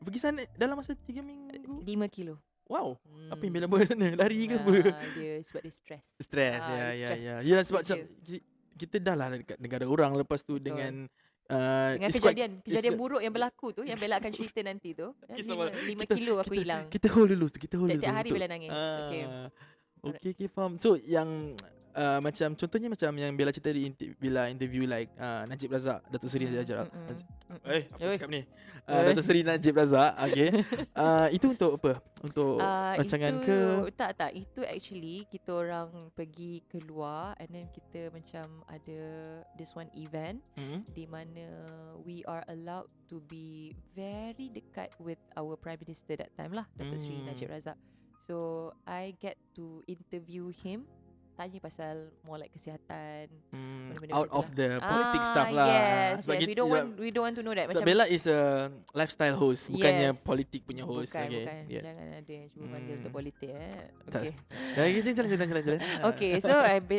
Pergi sana dalam masa 3 minggu. 5 kilo. Wow. Apa yang Bella buat sana? Lari ke apa? Dia sebab dia stress. Stres. dia Ya. stress. Yalah sebab Kerja. macam kita dah lah dekat negara orang, lepas tu dengan Dengan it's kejadian it's buruk yang berlaku tu, yang Bella akan cerita nanti tu. Okay, sabar. 5 kilo aku hilang. Kita hold dulu. Kita hold dulu. Tiap hari untuk- Bella nangis. Okay. Okay, faham. So yang macam contohnya macam yang Bella cerita di Bella interview like Najib Razak, Datuk Seri Najib Razak. Apa Oi. cakap ni? Oi. Datuk Seri Najib Razak. Okay. Itu untuk apa? Untuk rancangan itu, ke? Tak. Itu actually kita orang pergi keluar and then kita macam ada this one event di mana we are allowed to be very dekat with our Prime Minister that time lah, Datuk Seri Najib Razak. So I get to interview him, tanya pasal more like kesihatan, benda-benda Out macam of tu the politic stuff lah. Yes, Sebab yes. kita- We don't want to know that. So Bella is a lifestyle host, bukannya Yes. politik punya host. Bukan, Okay. bukan. Yeah. Jangan ada yang cuba panggil untuk politik. Tak. Okay. Jalan. Okay, so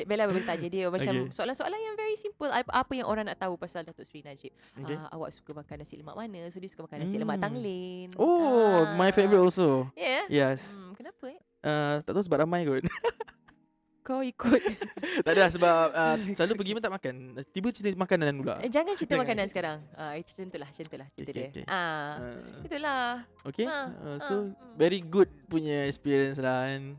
Bella bertanya dia macam Okay. soalan-soalan yang very simple. Apa yang orang nak tahu pasal Datuk Seri Najib? Okay. Awak suka makan nasi lemak mana? So dia suka makan nasi lemak Tanglin. Oh, my favorite also. Yeah. Yes. Kenapa Tak tahu sebab ramai kot. Kau ikut. Tak ada sebab selalu pergi pun tak makan. Tiba cerita makanan pula. Jangan cerita Jangan. makanan sekarang. Itu macam itulah cerita dia. Okay. Itulah. Okay. Ah, So very good punya experience lah kan.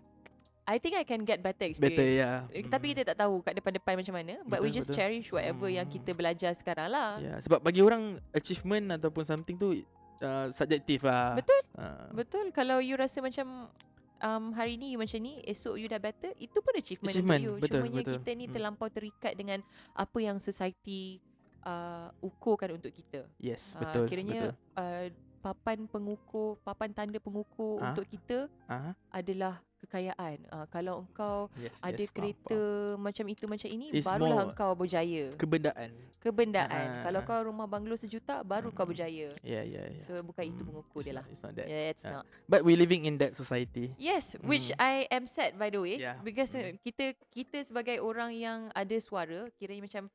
I think I can get better experience. Better ya. Tapi kita tak tahu kat depan-depan macam mana. But we Betul, just betul. cherish whatever yang kita belajar sekarang lah. Ya, sebab bagi orang achievement ataupun something tu subjektif lah. Betul. Ah. Betul. Kalau you rasa macam hari ni you macam ni, esok you dah better, itu pun achievement Achievement, untuk you. betul, Cumanya betul. kita ni terlampau terikat dengan apa yang society ukurkan untuk kita. Yes, betul. Kiranya betul. papan tanda pengukur untuk kita adalah kekayaan. Kalau engkau Yes, ada yes, kereta macam itu macam ini, It's barulah more engkau berjaya. Kebendaan. Kalau kau rumah banglo sejuta, baru kau berjaya. Yeah. So bukan itu pengukur dia lah. It's not that. Yeah, it's not. But we living in that society. Yes, which I am sad by the way, Yeah. because kita sebagai orang yang ada suara, kiranya macam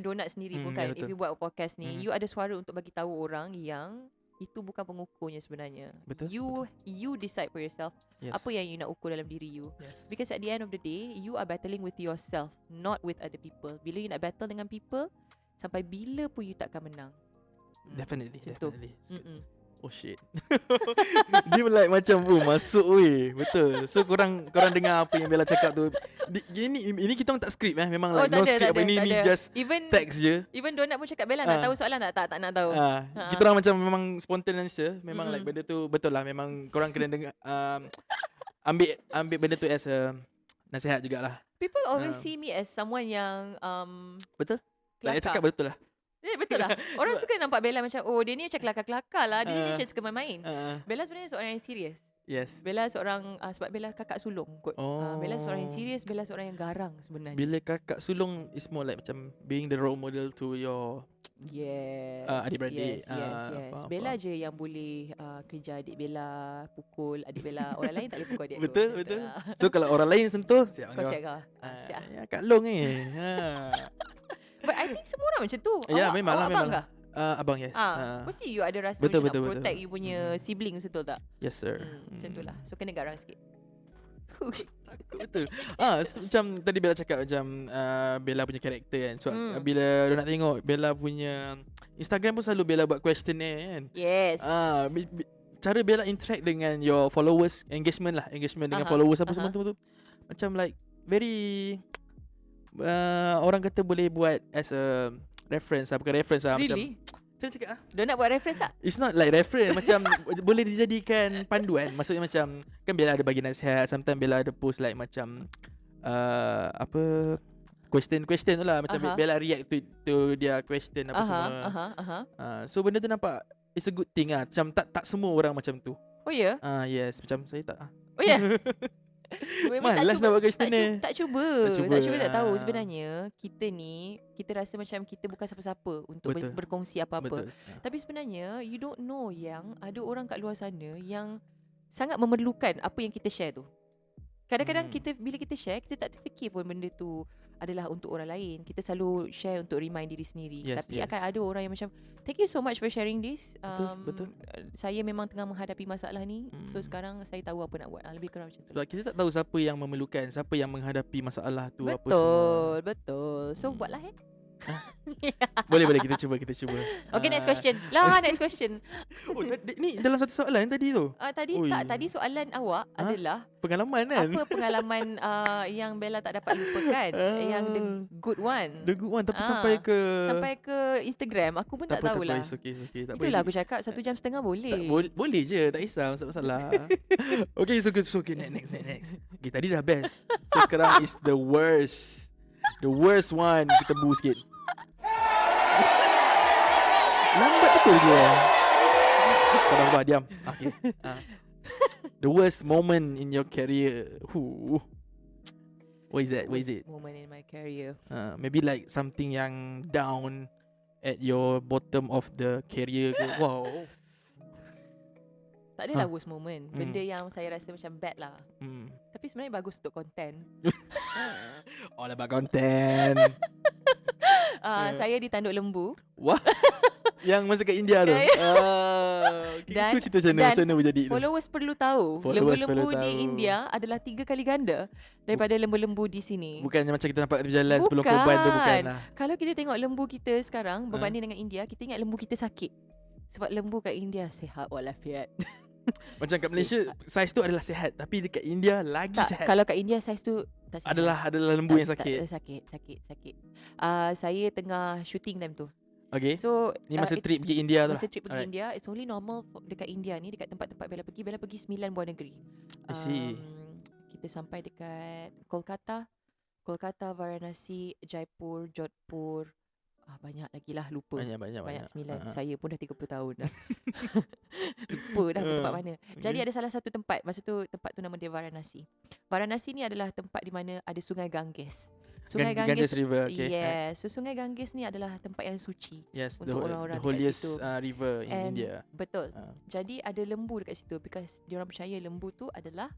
Donat sendiri pun kan, yeah, if betul. you buat podcast ni, you ada suara untuk bagi tahu orang yang itu bukan pengukurnya sebenarnya. Betul, You decide for yourself Yes. apa yang you nak ukur dalam diri you. Yes. Because at the end of the day, you are battling with yourself, not with other people. Bila you nak battle dengan people, sampai bila pun you takkan menang. Definitely. Macam tu. Definitely. Oh shit. Dia like macam masuk weh. Betul. So korang dengar apa yang Bella cakap tu. Ini kita orang tak skrip Memang like tak no ada, script tak apa ada, ni tak ni ada. just Even text je. Donat pun cakap, Bella nak tahu soalan tak nak tahu. Kita orang macam memang spontaneous je. Memang like benda tu betul lah. Memang korang kena dengar ambil benda tu as a nasihat jugalah. People always see me as someone yang Betul? Like kelakar. cakap betul lah. Betul lah. Orang suka nampak Bella macam, oh dia ni macam kelakar-kelakar lah. Dia ni macam suka main-main. Bella sebenarnya seorang yang serius. Yes. Bella seorang, sebab Bella kakak sulung kot. Oh. Bella seorang yang serius, Bella seorang yang garang sebenarnya. Bila kakak sulung is more like macam being the role model to your Yes. adik-beradik. Yes. Faham, Bella je yang boleh kejar adik Bella, pukul adik Bella. Orang lain tak boleh pukul adik aku. Betul. So kalau orang lain sentuh, siap Kau kau. siap kau. Siap. Ya, Kak Long ni. But I think semua orang macam tu. Ya, Awak memanglah. abang kah? Abang, yes. Mesti you ada rasa Betul, macam betul, nak betul. protect you punya siblings, betul tak? Yes, sir. Macam tu lah. So kena garang sikit. Betul. Macam tadi Bella cakap macam Bella punya karakter kan. So bila dia nak tengok Bella punya Instagram pun selalu Bella buat questionnaire kan. Yes. Cara Bella interact dengan your followers, engagement dengan followers apa semua tu macam like very orang kata boleh buat as a reference bukan reference Really? Macam cakap Dia nak buat reference tak? it's not like reference macam boleh dijadikan panduan. Maksudnya macam kan Bella ada bagi nasihat, sometimes Bella ada post like macam apa question tu lah. Macam Aha. Bella react to dia question apa semua. So benda tu nampak it's a good thing lah. Macam tak semua orang macam tu. Oh ya? Yes, macam saya tak. Oh ya? Memang Malas nak buat question ni. Tak cuba tak tahu. Sebenarnya kita ni, kita rasa macam kita bukan siapa-siapa untuk Betul. berkongsi apa-apa. Betul. Tapi sebenarnya you don't know yang ada orang kat luar sana yang sangat memerlukan apa yang kita share tu. Kadang-kadang bila kita share, kita tak terfikir pun benda tu adalah untuk orang lain. Kita selalu share untuk remind diri sendiri. Yes, Tapi yes. akan ada orang yang macam, thank you so much for sharing this. Betul. Saya memang tengah menghadapi masalah ni. So sekarang saya tahu apa nak buat. Lebih kurang macam tu. Sebab kita tak tahu siapa yang memerlukan, siapa yang menghadapi masalah tu apa semua. Betul. So buatlah Boleh kita cuba. Okay, next question. Next question. Oh, ni dalam satu soalan tadi tu. Tadi soalan awak adalah Pengalaman kan? apa pengalaman yang Bella tak dapat lupakan, yang the good one. The good one tapi Ah, sampai ke Instagram, aku pun tak tahulah. It's okay. Tak Itulah apa. aku cakap 1 jam setengah boleh. Boleh je, tak kisah masalah. Okay, so okay, next. Okay, tadi dah best. So sekarang is the worst. The worst one. Kita bu sikit. Lambat betul dia. Kau dah diam. Okay. The worst moment in your career. What is that? Worst moment in my career. Maybe like something yang down at your bottom of the career ke. Wow. Tak adalah worst moment. Benda yang saya rasa macam bad lah. Tapi sebenarnya bagus untuk content. All about content. Saya ditanduk lembu. Wah. Yang masa kat India tu. Dan- Cuba cerita macam mana berjadi tu. Followers perlu tahu, Followers lembu-lembu perlu di tahu. India adalah 3 kali ganda daripada lembu-lembu di sini. Bukannya macam kita nampak berjalan sebelum korban tu, bukan lah. Kalau kita tengok lembu kita sekarang berbanding dengan India, kita ingat lembu kita sakit. Sebab lembu kat India sihat walafiat. Macam kat Malaysia saiz tu adalah sihat, tapi dekat India lagi Tak, sihat. kalau kat India saiz tu tak sihat. Adalah lembu yang sakit. Sakit. Saya tengah shooting time tu. Okay. So Ni masa it's- trip pergi India tu lah. Masa trip pergi Alright. India, it's only normal dekat India ni, dekat tempat-tempat Bella pergi 9 buah negeri. I see. Kita sampai dekat Kolkata, Varanasi, Jaipur, Jodhpur. Banyak lagi lah, lupa. Banyak. 9. Saya pun dah 30 tahun dah. Lupa dah ke tempat mana. Jadi ada salah satu tempat, masa tu tempat tu nama dia Varanasi. Varanasi ni adalah tempat di mana ada Sungai Ganges. Sungai Ganges River. Okay. Yes. So Sungai Ganges ni adalah tempat yang suci. Yes, the Untuk orang-orang dekat holiest situ. river in And India. Betul. Ah. Jadi ada lembu dekat situ because diorang percaya lembu tu adalah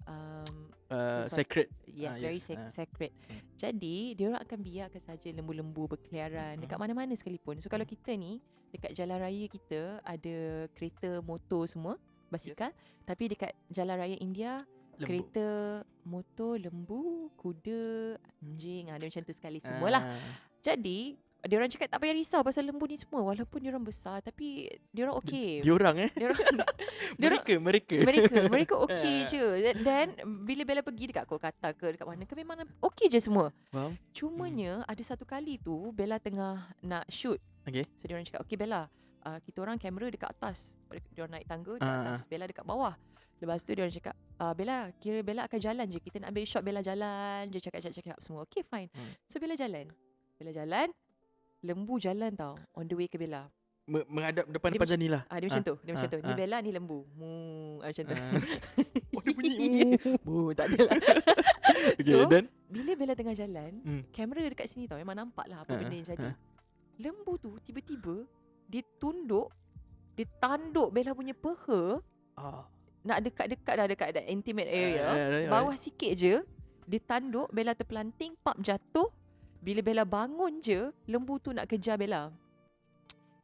sesuatu- Sacred. Yes, Ah, very yes. sacred. Jadi diorang akan biarkan saja lembu-lembu berkeliaran dekat mana-mana sekalipun. So kalau kita ni dekat jalan raya kita ada kereta, motor semua, basikal, tapi dekat jalan raya India Lembu. kereta, motor, lembu, kuda, anjing, ada macam tu sekali semualah. Jadi diorang cakap tak payah risau pasal lembu ni semua, walaupun diorang besar tapi diorang okey. Diorang Diorang mereka okey Ah. je. Dan bila Bella pergi dekat Kolkata ke dekat mana ke, memang okey je semua. Faham? Cumanya ada satu kali tu Bella tengah nak shoot. Okay. So diorang cakap, okay Bella, kita orang kamera dekat atas. Diorang naik tangga dekat Ah. atas, Bella dekat bawah. Lepas tu diorang cakap, Bella, kira Bella akan jalan je. Kita nak ambil shot Bella jalan je, cakap semua. Okay, fine. So Bella jalan, lembu jalan tau, on the way ke Bella. Menghadap depan macam ni lah. Dia macam tu, macam tu. Ni ah. Bella, ni lembu. Macam tu. Oh, dia bunyi. Tak adalah. Okay, So, then bila Bella tengah jalan, kamera dekat sini tau, memang nampak lah apa benda yang jadi. Lembu tu tiba-tiba dia tanduk Bella punya peha. Nak dekat-dekat dah dekat that intimate area. Bawah sikit je, dia tanduk, Bella terpelanting, pap jatuh. Bila Bella bangun je, lembu tu nak kejar Bella.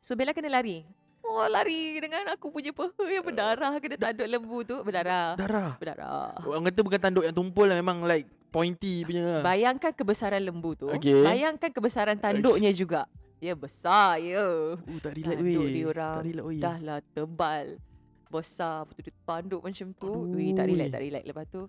So Bella kena lari. Lari dengan aku punya peha yang berdarah, kena tanduk lembu tu berdarah. Berdarah. Orang kata bukan tanduk yang tumpul lah, memang like pointy punya. Bayangkan kebesaran lembu tu. Okay. Bayangkan kebesaran tanduknya juga. Dia besar ya. Tak relate Tanduk weh. diorang Tak relate weh. dah lah tebal, besar, lepas tu dia tanduk macam tu. Aduh. Weh, tak relax. Lepas tu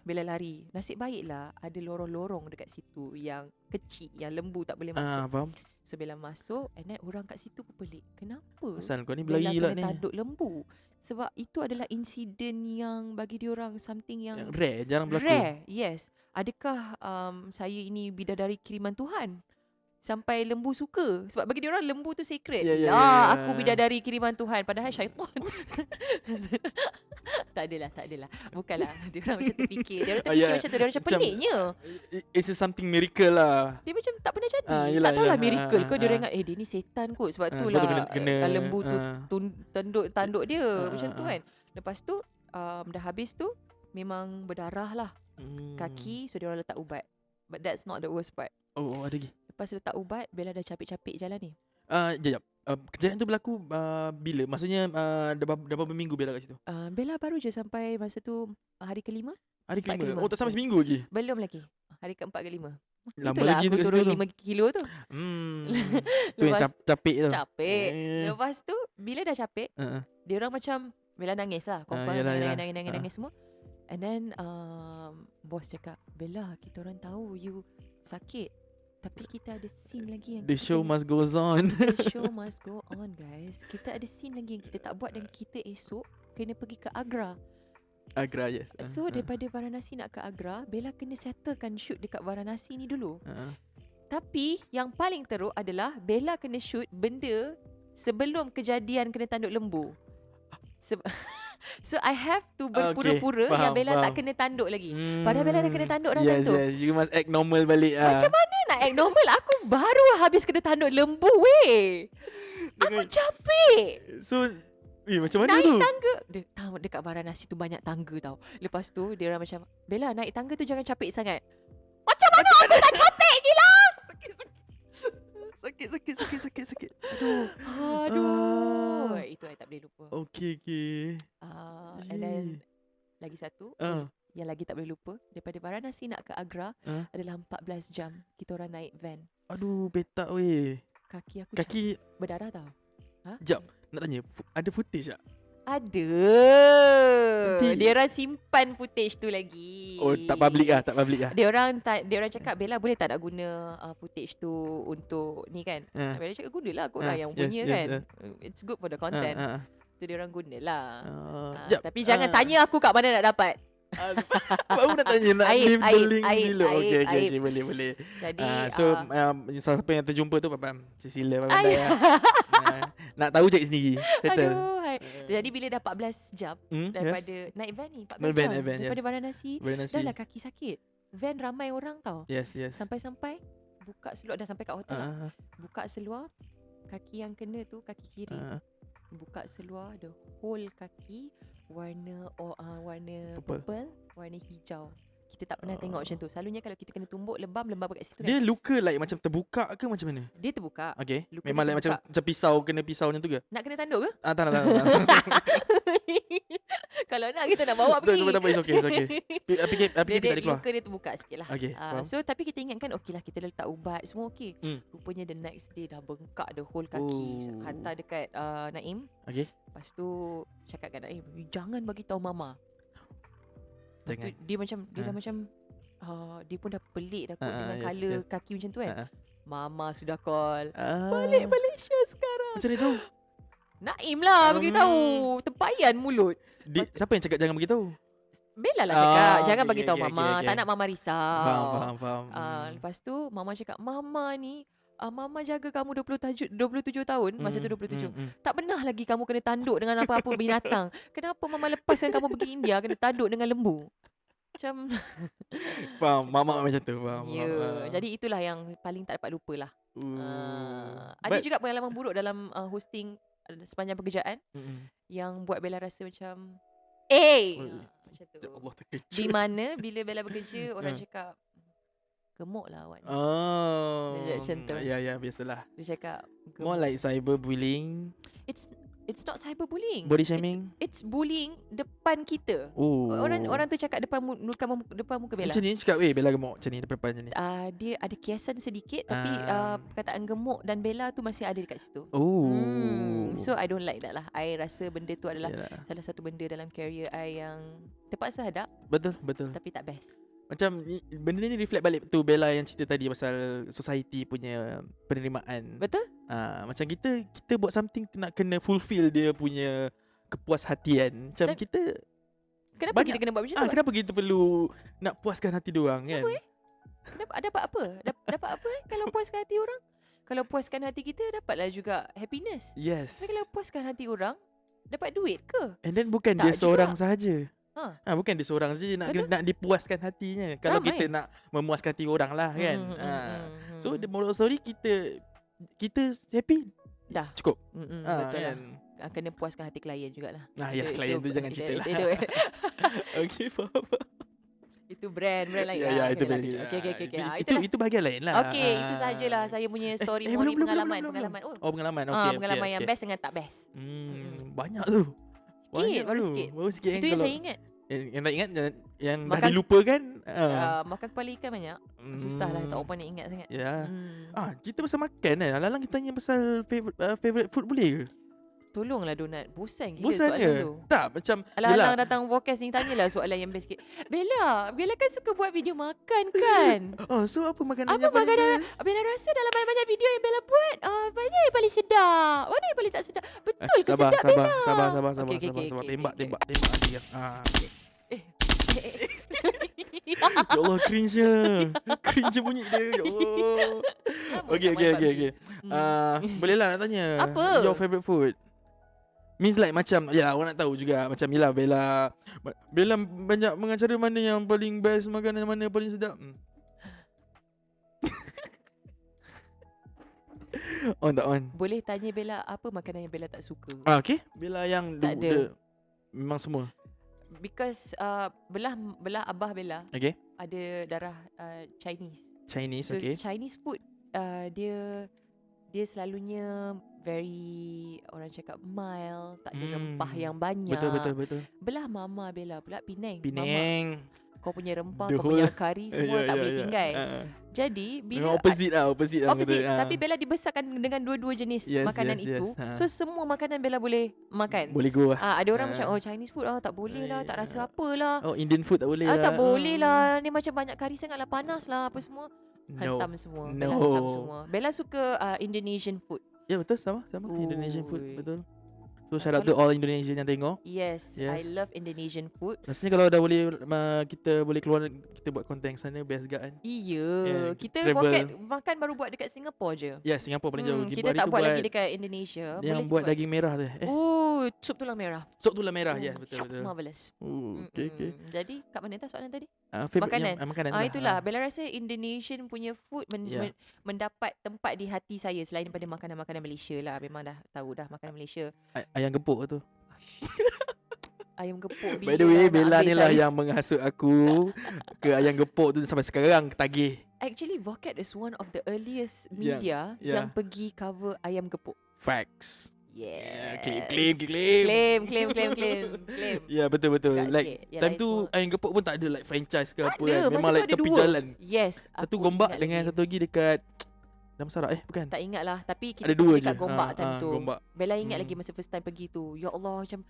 bila lari, nasib baiklah ada lorong-lorong dekat situ yang kecil, yang lembu tak boleh masuk. Faham. So Bella masuk, and then orang kat situ pun pelik. Kenapa Asal kau ni Bella berlari pula kena ni. tanduk lembu? Sebab itu adalah insiden yang bagi diorang something Yang yang rare, jarang berlaku. rare. Yes. Adakah saya ini bidadari kiriman Tuhan? Sampai lembu suka. Sebab bagi diorang lembu tu sacred. Ya, ya, Ya, ya, ya. aku bidadari kiriman Tuhan. Padahal syaitan. Tak adalah. Bukanlah. Diorang macam terfikir. Diorang terfikir ya. macam tu. Diorang macam Macam- peliknya. It's a something miracle lah. Dia macam tak pernah jadi. Yelah, Tak tahulah yelah. miracle ke. Dia Ah. ingat dia ni setan kot. Sebab tu Sebab lah tu kena lembu tu tanduk dia. Ah, Macam tu ah. kan. Lepas tu dah habis tu memang berdarah lah kaki. So diorang letak ubat. But that's not the worst part. Oh, ada lagi. Lepas letak ubat, Bella dah capek-capek jalan ni. Sekejap. Kejadian tu berlaku bila? Maksudnya dah berapa minggu Bella kat situ? Bella baru je sampai masa tu hari kelima. Hari Empat kelima. kelima. Oh, tak sampai Yes. seminggu lagi. Belum lagi. Hari keempat ke lima. Lama Itulah lagi tu aku kat turun situ tu. 5 kilo tu. Tu yang Lepas capek tu. capek. Eh. Lepas tu bila dah capek, dia orang macam Bella nangis lah. Confirm yelah. nangis semua. And then bos cakap, Bella, kita orang tahu you sakit. Tapi kita ada scene lagi yang The kita show kena- must goes on. The show must go on, guys. Kita ada scene lagi yang kita tak buat dan kita esok kena pergi ke Agra. Agra, yes. So daripada Varanasi nak ke Agra, Bella kena settlekan shoot dekat Varanasi ni dulu. Tapi yang paling teruk adalah Bella kena shoot benda sebelum kejadian kena tanduk lembu. So I have to berpura-pura faham, yang Bella faham. tak kena tanduk lagi. Padahal Bella dah kena tanduk dah Yes, tu. yes. You must act normal balik. Macam mana nak act normal? Aku baru habis kena tanduk lembu weh. Aku capek. So, macam mana Naik tu? tangga dekat Varanasi tu banyak tangga tau. Lepas tu dia orang macam, Bella naik tangga tu jangan capek sangat. Macam mana aku tak capek gila? Sakit. Aduh. Aduh. Itu I tak boleh lupa. Okay. And then lagi satu yang lagi tak boleh lupa, daripada Varanasi nak ke Agra adalah 14 jam kita orang naik van. Aduh, petak weh. Kaki aku Kaki, berdarah tau. jap. Nak tanya, ada footage tak? Ada. Nanti- Dia orang simpan footage tu lagi. Oh, tak public lah. Dia orang cakap, Bella boleh tak nak guna footage tu untuk ni kan. Bella cakap gunalah, korang yang yes, punya yes, kan. It's good for the content. So dia orang gunalah. Jap. Tapi jangan tanya aku kat mana nak dapat. Baru nak tanya, nak Aib, leave the aib, link aib, dulu. Okay, aib. boleh. Jadi So, siapa yang terjumpa tu, sila pandai lah. Nak tahu cek sendiri. Settle. aduh, hai. Jadi bila dah 14 jam daripada naik van ni 14 Naik van, jam naik van, daripada Varanasi, Varanasi. dah lah kaki sakit. Van ramai orang tau. Yes. Sampai-sampai buka seluar, dah sampai kat hotel lah. Buka seluar, kaki yang kena tu kaki kiri. Buka seluar, the whole kaki warna purple, warna hijau. Kita tak pernah tengok macam tu. Selalunya kalau kita kena tumbuk lebam kat situ Dia kan. luka like macam terbuka ke macam mana? Dia terbuka. Okay. Luka Memang dia like macam pisau, kena pisau macam tu ke? Nak kena tanduk ke? Tak nak. Kalau nak kita nak bawa pergi. Tak apa, it's okay. Fikir tak ada keluar. Luka dia terbuka sikit lah. Okay, faham. So tapi kita ingatkan okey lah, kita letak ubat semua okey. Rupanya the next day dah bengkak the whole kaki. Oh. Hantar dekat Naim. Okay. Lepas tu cakap kat Naim, jangan bagi tahu mama. Lepas tu Jangan. dia macam dah macam dia pun dah pelik dah kot dengan yes, colour yes. kaki macam tu kan. Ah. Mama sudah call. Balik. Balik Malaysia sekarang. Macam mana tahu? Naim lah bagi tahu. Tempayan mulut. Siapa yang cakap jangan beritahu? Bella lah cakap, jangan okay, bagi tahu okay, mama. okay. Tak nak mama risau. Faham. Lepas tu mama cakap, mama ni mama jaga kamu 27 tahun. Masa tu 27. Tak pernah lagi kamu kena tanduk dengan apa-apa binatang. Kenapa mama lepaskan kamu pergi India kena tanduk dengan lembu? Macam Faham. Mama macam tu. Faham. Jadi itulah yang paling tak dapat lupa lah. Ada juga pengalaman buruk dalam hosting sepanjang pekerjaan yang buat Bella rasa macam macam tu. Ya Allah, terkejut. Di mana bila Bella bekerja orang cakap gemuk lah awak ni. Dia macam tu. Ya, biasalah. Dia cakap gemuk. More like cyberbullying, It's not cyberbullying. body shaming. It's bullying depan kita. Oh. Orang tu cakap depan muka Bella. Macam ni cakap, Bella gemuk macam ni depan macam ni. Dia ada kiasan sedikit tapi perkataan gemuk dan Bella tu masih ada dekat situ. Oh. So I don't like that lah. I rasa benda tu adalah Yalah. salah satu benda dalam career I yang terpaksa hadap Betul. tapi tak best. Macam benda ni reflect balik tu Bella yang cerita tadi pasal society punya penerimaan. Betul? Macam kita buat something nak kena fulfill dia punya kepuashatian. Macam Dan kita Kenapa banyak, kita kena buat macam tu? kenapa kita perlu nak puaskan hati diorang kan? Dapat apa? Dapat apa kalau puaskan hati orang? Kalau puaskan hati kita, dapatlah juga happiness. Yes. Tapi kalau puaskan hati orang, dapat duit ke? And then bukan Tak dia seorang juga. sahaja. Bukan dia seorang saja Betul. nak dipuaskan hatinya. Kalau Ramai. kita nak memuaskan hati orang lah kan. So the moral story, kita happy Dah. cukup. Betul kan? lah. Kena puaskan hati klien jugalah. Ya, klien tu jangan cerita lah. Okay, faham. Itu brand lain. Ya, itu lah. bagi. Okay. Itu bahagian lain lah. Okey, itu sajalah saya punya story morning belum, pengalaman. belum. Pengalaman. Oh, pengalaman. Okey. Pengalaman yang best dengan tak best. Banyak tu. Baru tu. sikit. Baru sikit Itu yang saya ingat. Yang nak ingat yang dah Makan- dilupakan. Makan kepala ikan banyak. Susah lah tak orang nak ingat sangat. Ya. Kita pasal makan kan. Alang kita tanya pasal favorite food boleh ke? Tolonglah Donat. Bosan gila Bosan soalan ke? tu. Tak, macam Alang-alang datang podcast ni tanyalah soalan yang best sikit. Bella kan suka buat video makan kan? so apa makanan Apa yang paling makanan- best? Bella rasa dalam banyak-banyak video yang Bella buat, mana yang paling sedap? Mana yang paling tak sedap? Betul ke sedap Bella? Sabar. Okey. Tembak nanti ya. Ya Eh. Allah, cringe-nya. Cringe bunyi dia. Ya Allah. Okey. Boleh lah nak tanya. Apa? Your favorite food? Means like macam, ya orang nak tahu juga. Macam yelah Bella banyak mengacara mana yang paling best, makanan mana yang paling sedap. On tak on? Boleh tanya Bella apa makanan yang Bella tak suka? Okay. Bella yang Tak ada. memang semua. Because belah abah Bella Okay. ada darah Chinese. Chinese, So okay. Chinese food dia selalunya very, orang cakap mild, tak ada rempah yang banyak. Betul. Belah mama Bella pula Penang. Penang. Mama, kau punya rempah, The kau punya whole- kari semua tak boleh tinggal. Jadi bila Memang opposite lah orang opposite, kata. tapi Bella dibesarkan dengan dua-dua jenis Yes, makanan yes, itu. yes. So semua makanan Bella boleh makan. Boleh go lah. Ada orang macam Chinese food tak boleh lah, tak rasa apalah. Indian food tak boleh lah. Tak boleh lah. Ni macam banyak kari sangat lah, panas lah apa semua. No. Hantam semua. No. Bella hantam semua. Bella suka Indonesian food. Ya betul, sama Indonesian food, Ui. betul. So shout out to all Indonesian yang tengok. Yes, I Yes. love Indonesian food. Rasanya kalau dah boleh kita boleh keluar, kita buat konten sana best gak kan. Iya, Yeah, kita travel. pocket makan baru buat dekat Singapore je. Ya, Singapura paling jauh. Kita tak buat lagi dekat Indonesia. yang Boleh buat buat. daging merah tu. Sup tulang merah. Sop tulang merah. Ya, betul. Marvelous. Okay. Jadi kat mana tadi soalan tadi? Favorite Makanan. makanan. Itulah. Bella rasa Indonesian punya food Yeah. mendapat tempat di hati saya selain daripada makanan-makanan Malaysia lah. Memang dah tahu dah makanan Malaysia. Ayam gepuk tu. Ayam gepuk. By the bila way, nak Bella habis ni lah saya. yang menghasut aku ke ayam gepuk tu sampai sekarang tagih. Actually, Vocat is one of the earliest Yeah, media yeah. yang pergi cover ayam gepuk. Facts. Yes. Claim. Claim. Ya, betul. Buka Like sikit. Yang time lain tu semua. ayam gepuk pun tak ada like franchise ke Tak apa ada, kan. masa Memang tu like ada tepi dua. jalan. Yes. Satu aku Gombak ingat dengan lagi. satu lagi dekat Damansara. Bukan. Tak ingat lah. Tapi kita Ada dua pergi je. kat Gombak time tu. Gombak. Bella ingat Hmm. lagi masa first time pergi tu. Ya Allah, macam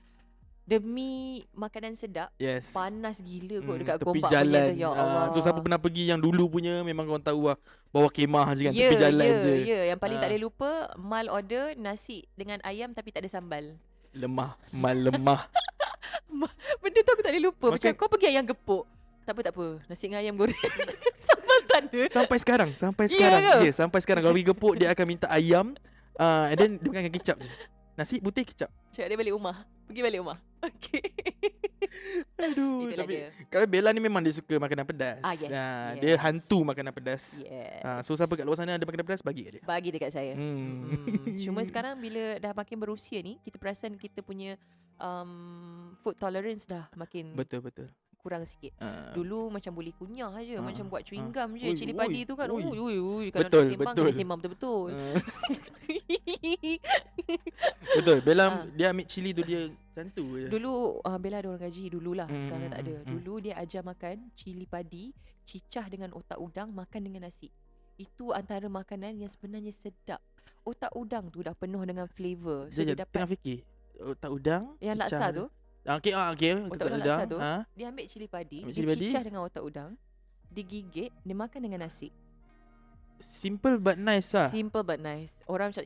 demi makanan sedap, Yes. panas gila kot dekat tepi Gombak jalan. punya tu. Ya Allah. So siapa pernah pergi yang dulu punya, memang korang tahu lah, bawah kemah je kan, Ya, tepi jalan je. Ya, yang paling tak Ah. boleh lupa, Mal order nasi dengan ayam tapi tak ada sambal. Lemah. Benda tu aku tak boleh lupa. Macam Makan- kau pergi ayam gepuk. Tak apa. Nasi dengan ayam goreng. Sambal tak ada. Sampai sekarang. ke? Ya, sampai sekarang. Kalau pergi gepuk, dia akan minta ayam. And then dia makan kicap je. Nasi putih kicap. Cakap dia balik rumah. Pergi balik rumah. Okay. Aduh. Itulah Tapi dia. kalau Bella ni memang dia suka makanan pedas. Yes, Dia yes. hantu makanan pedas. Yes. So siapa kat luar sana ada makanan pedas, bagi kat dia. Bagi dekat saya. Hmm. Cuma sekarang bila dah makin berusia ni, kita perasan kita punya food tolerance dah makin Betul. kurang sikit. Ah. Dulu macam boleh kunyah je, macam buat chewing Ah. gum je. Ui, Cili ui, padi tu kan. ui. Ui. Kalau Betul, nak sembang, betul. kena sembang betul-betul. Betul. Bella Ah. dia ambil cili tu dia macam tu je. Dulu Bella ada orang gaji dululah. Sekarang tak ada. Hmm. Dulu dia ajar makan cili padi, cicah dengan otak udang, makan dengan nasi. Itu antara makanan yang sebenarnya sedap. Otak udang tu dah penuh dengan flavor. So dia Dia tengah dapat fikir. Otak udang. yang cicah laksa tu. Okay. Otak udang laksa tu. Ha? Dia ambil cili padi, Ambil dia cili padi. cicah dengan otak udang. digigit, dia makan dengan nasi. Simple but nice lah. Simple but nice. Orang macam,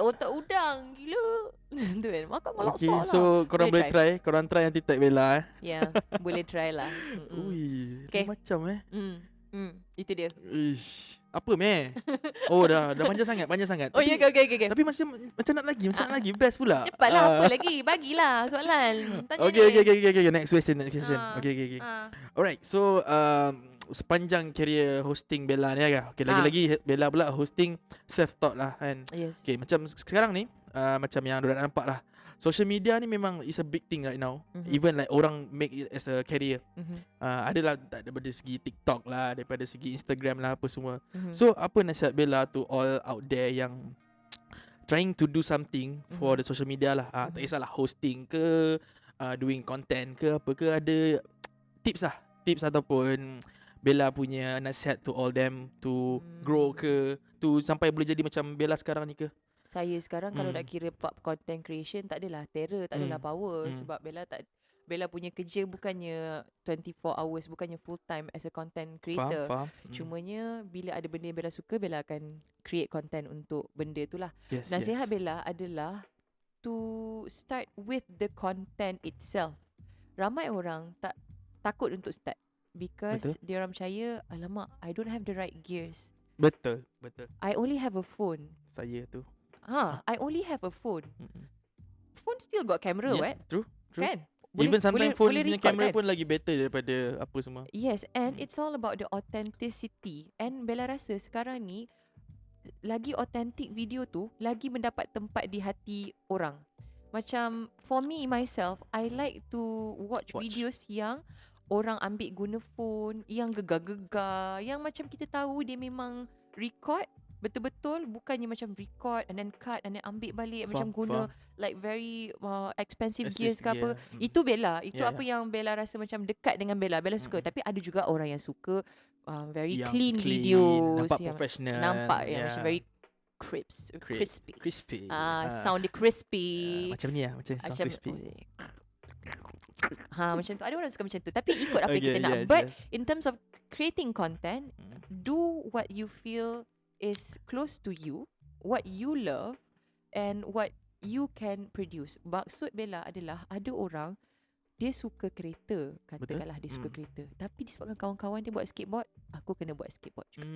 otak udang, gila. Tu kan, makan malak Okay, lah. so korang boleh try. Korang try nanti tag Bella Ya, boleh try lah. Ui, Okay. macam Itu dia. Ish, apa meh? Oh dah panjang sangat. Oh ya, okay. Tapi macam nak lagi, best pula. Cepatlah, apa lagi? Bagilah soalan. Tanya Okay. Next question. Okay. Ah. Alright, so sepanjang career hosting Bella ni kan. Okay, lagi-lagi Bella pula hosting self-taught lah kan. Yes. Okay, macam sekarang ni macam yang dorang nampak lah, social media ni memang is a big thing right now. Even like orang make it as a career. Adalah daripada segi TikTok lah, daripada segi Instagram lah, apa semua. So apa nasihat Bella to all out there yang trying to do something for the social media lah. Tak kisahlah hosting ke, doing content ke apa ke, ada tips ataupun Bella punya nasihat to all them to grow ke, to sampai boleh jadi macam Bella sekarang ni ke? Saya sekarang kalau nak kira content creation, tak adalah terror, tak adalah power. Sebab Bella punya kerja bukannya 24 hours, bukannya full time as a content creator. Faham. Cumanya bila ada benda yang Bella suka, Bella akan create content untuk benda tu lah. Yes, Nasihat Bella adalah to start with the content itself. Ramai orang takut untuk start because dia orang percaya, alamak, I don't have the right gears. Betul. I only have a phone. Saya tu. I only have a phone. Phone still got camera, True. Kan? Even sometimes phone punya record, camera kan? pun lagi better daripada apa semua. Yes, and it's all about the authenticity. And Bella rasa sekarang ni lagi authentic video tu lagi mendapat tempat di hati orang. Macam for me myself, I like to watch videos yang orang ambil guna phone, yang gegar-gegar, yang macam kita tahu dia memang record betul-betul, bukannya macam record and then cut and then ambil balik macam guna like very expensive gears ke apa. Itu Bella, itu apa yang Bella rasa macam dekat dengan Bella suka. Tapi ada juga orang yang suka very yang clean videos, nampak yang professional, nampak yang macam very crispy. Sound dia crispy. Macam ni lah, macam sound crispy. Macam tu. Ada orang suka macam tu, tapi ikut apa yang kita nak. But in terms of creating content, do what you feel is close to you, what you love and what you can produce. Maksud Bella adalah ada orang dia suka kereta, katakanlah dia suka kereta, tapi disebabkan kawan-kawan dia buat skateboard, aku kena buat skateboard juga.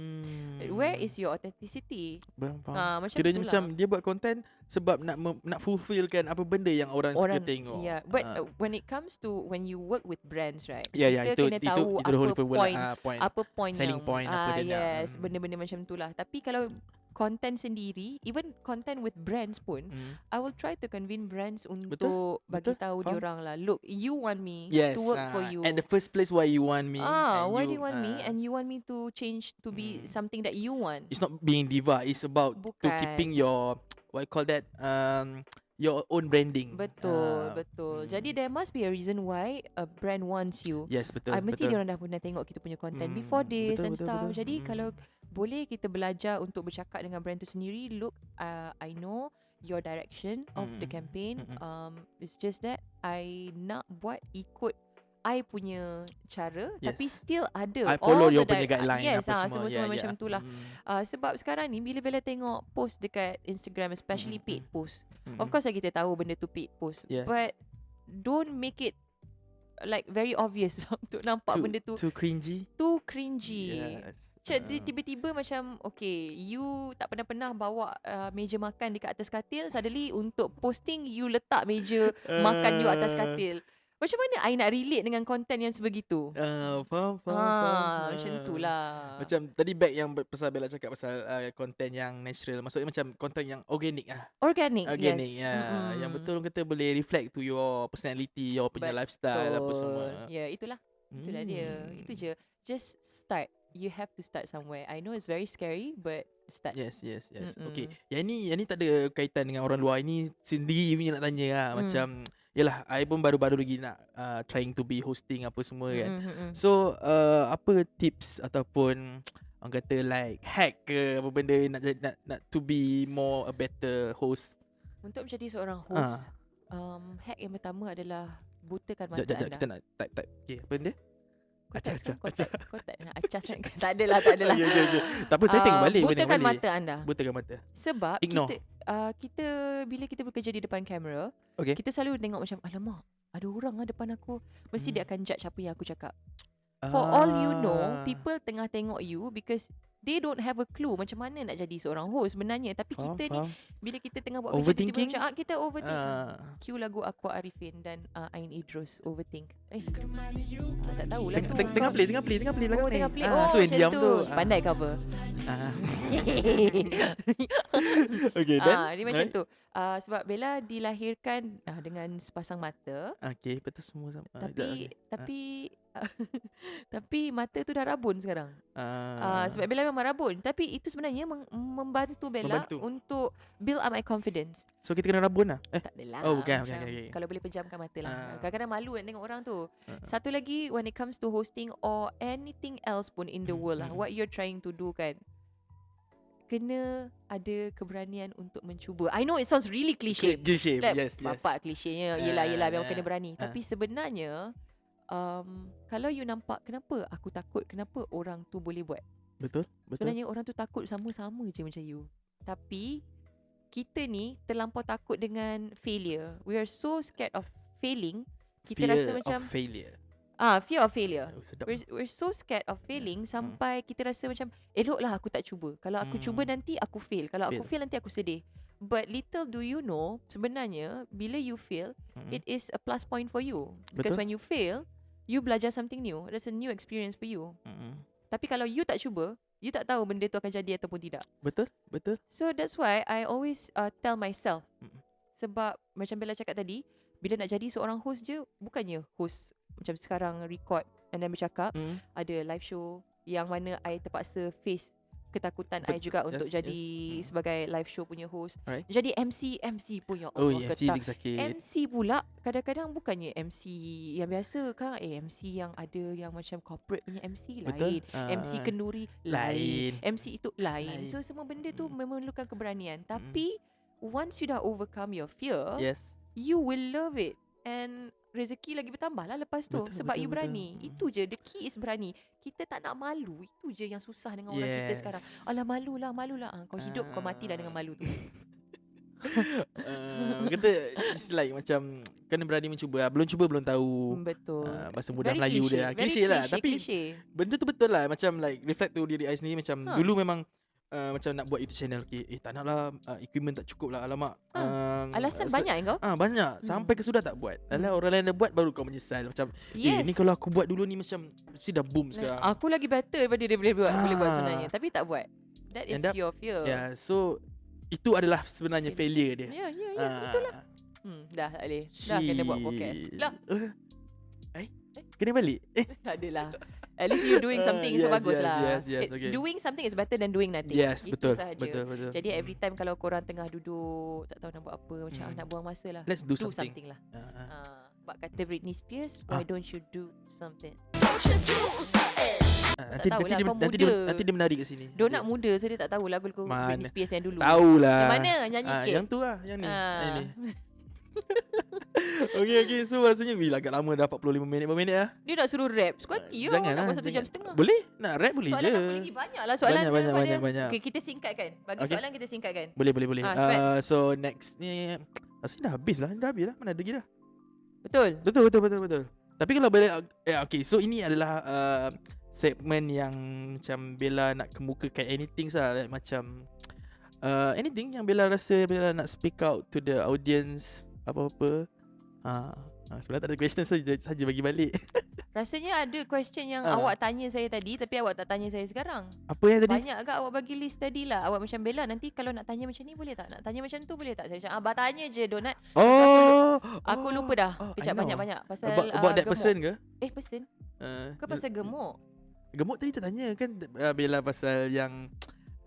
Where is your authenticity? Macam Kiranya macam dia buat content sebab nak fulfillkan apa benda yang orang suka tengok. Yeah, but when it comes to when you work with brands, right? Kita kena tahu apa point selling yang, point apa dia nak. yes, benda-benda macam tu lah. Tapi kalau content sendiri, even content with brands pun, I will try to convince brands untuk bagi tahu diorang lah, look, you want me to work for you. And the first place why you want me. Why do you want me? And you want me to change to be something that you want. It's not being diva. It's about to keeping your, what you call that, your own branding. Betul. Jadi there must be a reason why a brand wants you. Yes, betul. Mesti diorang dah pernah tengok kita punya content before this and stuff. Jadi kalau boleh kita belajar untuk bercakap dengan brand tu sendiri, look, I know your direction of the campaign. It's just that I nak buat ikut I punya cara, tapi still ada I follow your punya guideline. Yes, apa semua. semua macam tu lah. Sebab sekarang ni bila Bella tengok post dekat Instagram, especially paid post, of course lah kita tahu benda tu paid post, but don't make it like very obvious untuk nampak benda tu too cringy. Yes. Tiba-tiba macam okay, you tak pernah bawa meja makan dekat atas katil, suddenly untuk posting you letak meja makan you atas katil. Macam mana I nak relate dengan konten yang sebegitu? Faham. Macam tu lah. Macam tadi back yang pasal Bella cakap pasal konten yang natural. Maksudnya macam konten yang organic lah. Organic, yes. Yang betul kata boleh reflect to your personality, your punya lifestyle apa semua. Itulah dia. Itu je. Just start. You have to start somewhere. I know it's very scary, but start. Yes. Okay. Yang ni tak ada kaitan dengan orang luar. Ini sendiri punya nak tanya lah. Macam yelah, I pun baru-baru lagi nak trying to be hosting apa semua kan. So apa tips ataupun orang kata like hack ke apa benda nak to be more a better host? Untuk menjadi seorang host, hack yang pertama adalah butakan mata anda. Kita nak type. Okay, apa benda? Kotak Acah. kotak nak acah sangat. Tak adalah. Okay. Tak apa, saya tengok balik. Butakan mata anda. Butakan mata. Sebab Ignore. kita bila kita bekerja di depan kamera, Okay. kita selalu tengok macam alamak, ada orang depan aku, mesti dia akan judge apa yang aku cakap. Ah. For all you know, people tengah tengok you because they don't have a clue macam mana nak jadi seorang host sebenarnya. Tapi kita ni bila kita tengah buat kerja Overthinking? macam kita overthink. Cue lagu Aqua Arifin dan Ain Idrus, Overthink. Tak tahulah tu. Tengah play belakang ni. Tengah play. Tu yang diam tu. Pandai cover. Okay, then. Dia macam tu. Sebab Bella dilahirkan dengan sepasang mata. Okay, betul semua sama. Tapi mata tu dah rabun sekarang. Sebab Bella memang rabun. Tapi itu sebenarnya membantu Bella untuk build up my confidence. So kita kena rabun lah? Tak adalah. Oh, bukan. Macam Okay. kalau boleh pejamkan mata lah. Kadang-kadang malu nak tengok orang tu. Satu lagi, when it comes to hosting or anything else pun in the world lah, what you're trying to do kan, kena ada keberanian untuk mencuba. I know it sounds really cliche. Cliche, Like, yes. bapak klishenya, yelah memang kena berani. Tapi sebenarnya, kalau you nampak kenapa aku takut, kenapa orang tu boleh buat. Betul. Sebenarnya orang tu takut sama-sama je macam you. Tapi kita ni terlampau takut dengan failure. We are so scared of failing. Kita Fear rasa macam of failure. fear of failure. Sedap. We're so scared of failing sampai kita rasa macam eloklah aku tak cuba. Kalau aku cuba nanti aku fail. Kalau aku fail nanti aku sedih. But little do you know, sebenarnya bila you fail, it is a plus point for you. Because when you fail, you belajar something new. That's a new experience for you. Tapi kalau you tak cuba, you tak tahu benda tu akan jadi ataupun tidak. Betul. So that's why I always tell myself. Sebab macam Bella cakap tadi, bila nak jadi seorang host je, bukannya host macam sekarang record and then bercakap. Ada live show yang mana I terpaksa face ketakutan I juga untuk jadi sebagai live show punya host. Alright. Jadi MC pun ya Oh, Allah MC ketak. lagi sakit. MC pula kadang-kadang bukannya MC yang biasa kan. MC yang ada yang macam corporate punya MC lain. MC kenduri lain. MC itu lain. So semua benda tu memerlukan keberanian. Tapi once you dah overcome your fear, you will love it. And rezeki lagi bertambah lah lepas tu. Sebab you berani. Itu je, the key is berani. Kita tak nak malu. Itu je yang susah dengan orang kita sekarang. Alah malu lah. Kau hidup kau matilah dengan malu tu. Kata it's like macam kena berani mencuba. Belum cuba belum tahu. Betul. Bahasa mudah Very Melayu cliche. dia. Very Klise lah. Tapi cliche. benda tu betul lah. Macam like reflect tu diri I sendiri. Macam dulu memang macam nak buat YouTube channel. Tak nak lah, equipment tak cukup lah. Alamak. Alasan banyak kau? Banyak. Sampai ke sudah tak buat. Alah, orang lain dah buat baru kau menyesal. Macam ni kalau aku buat dulu ni macam mesti dah boom sekarang. Aku lagi better daripada dia boleh buat sebenarnya. Tapi tak buat. That is your fear. So itu adalah sebenarnya failure dia. Ya, betul lah. Dah tak boleh. Dah kena buat podcast. Lah. Kena balik? Tak adalah. At least you doing something so bagus lah. Yes, okay. Doing something is better than doing nothing. Yes, itu betul. sahaja. Betul. Jadi every time kalau korang tengah duduk tak tahu nak buat apa, macam nak buang masa lah. Let's do something lah. Bak kata Britney Spears, why don't you do something? Nanti dia menari kat sini. Donat muda, so dia tak tahu lagu Britney Spears yang dulu. Tahulah. Yang mana? Nyanyi sikit. Yang tu lah, yang ni. Okay. So rasanya agak lama dah 45 minit. Berapa minit lah? Dia nak suruh rap. Suka hati lah. Nak buat 1 jam setengah. Boleh? Nak rap boleh soalan je. Soalan lagi banyak lah soalan. Banyak. Okay, kita singkatkan. Bagi soalan kita singkatkan. Boleh. So next ni rasanya dah habis lah. Mana ada lagi dah. Betul. Tapi kalau boleh okay, so ini adalah segmen yang macam Bella nak kemukakan anything lah, like macam anything yang Bella rasa Bella nak speak out to the audience, apa-apa. Sebenarnya tak ada question saja bagi balik. Rasanya ada question yang awak tanya saya tadi, tapi awak tak tanya saya sekarang. Apa yang tadi? Banyak agak awak bagi list tadi lah. Awak macam Bella, nanti kalau nak tanya macam ni boleh tak? Nak tanya macam tu boleh tak? Saya macam abang tanya je Donat. Aku lupa dah. Kejap banyak-banyak pasal about that person ke? Person? Ke pasal gemuk? Gemuk tadi tak tanya kan Bella pasal yang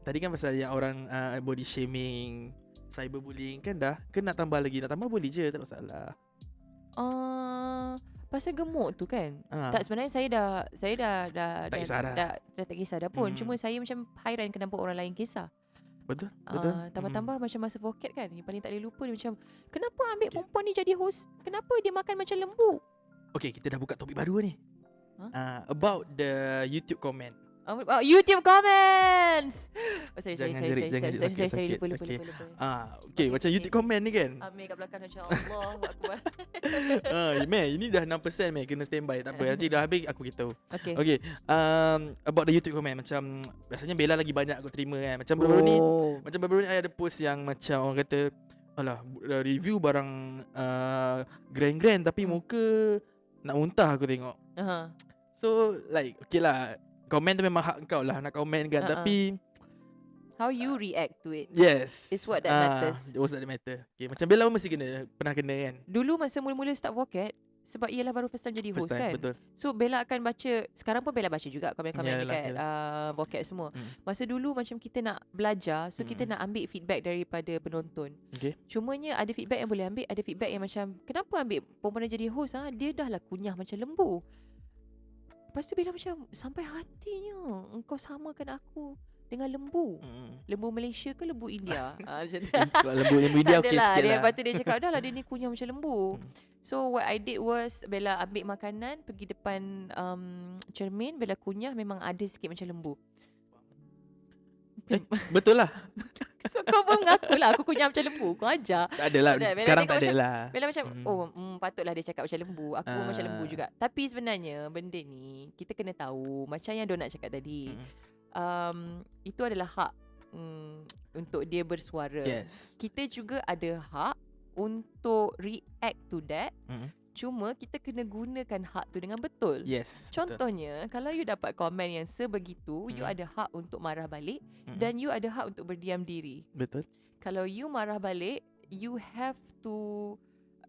tadi kan pasal yang orang body shaming, cyberbullying kan dah. Kan nak tambah lagi. Nak tambah boleh je, tak ada masalah. Pasal gemuk tu kan. Tak, sebenarnya saya dah tak kisah dah. Dah tak kisah dah pun. Cuma saya macam hairan kenapa orang lain kisah. Betul. Tambah-tambah macam masa vokat kan, yang paling tak boleh lupa dia macam, kenapa ambil perempuan ni jadi host? Kenapa dia makan macam lembu? Okay, kita dah buka topik baru ni. About the YouTube comment. YouTube comments. Sorry. Jangan jerit, sakit. Lupa. Okay, macam YouTube comment ni kan. Ambil kat belakang macam Allah Akbar. Meh, ini dah 6% meh, kena standby. Tak apa, nanti dah habis aku beritahu. Okay. About the YouTube comment, macam biasanya Bella lagi banyak aku terima kan. Macam baru-baru ni I ada post yang macam orang kata, alah, review barang grand tapi muka nak muntah aku tengok. So like okay lah, komen tu memang hak kau lah nak komen kan. Tapi how you react to it, yes, is what that matters. It was that matter. Okay, macam Bella mesti pernah kena kan. Dulu masa mula-mula start Vocat, sebab ialah baru first time jadi host kan. Betul. So Bella akan baca, sekarang pun Bella baca juga komen-komen dekat Vocat semua. Masa dulu macam kita nak belajar, so kita nak ambil feedback daripada penonton. Okay. Cumanya ada feedback yang boleh ambil, ada feedback yang macam, kenapa ambil perempuan yang jadi host dia dah lah kunyah macam lembu. Lepas tu Bella macam, sampai hatinya engkau samakan aku dengan lembu. Lembu Malaysia ke lembu India? Macam tu. Lembu India okey sikit lah. Lepas tu dia cakap, dah lah dia ni kunyah macam lembu. So what I did was, Bella ambil makanan, pergi depan cermin, Bella kunyah, memang ada sikit macam lembu. Betul lah. So kau pun mengaku lah aku kunyah macam lembu. Kau ajar. Tak ada lah. Sekarang tak ada lah. Bella macam patutlah dia cakap macam lembu. Aku pun macam lembu juga. Tapi sebenarnya benda ni kita kena tahu, macam yang Donat cakap tadi, itu adalah hak untuk dia bersuara. Yes. Kita juga ada hak untuk react to that. Cuma kita kena gunakan hak tu dengan betul. Yes. Contohnya, kalau you dapat komen yang sebegitu, you ada hak untuk marah balik dan you ada hak untuk berdiam diri. Betul. Kalau you marah balik, you have to,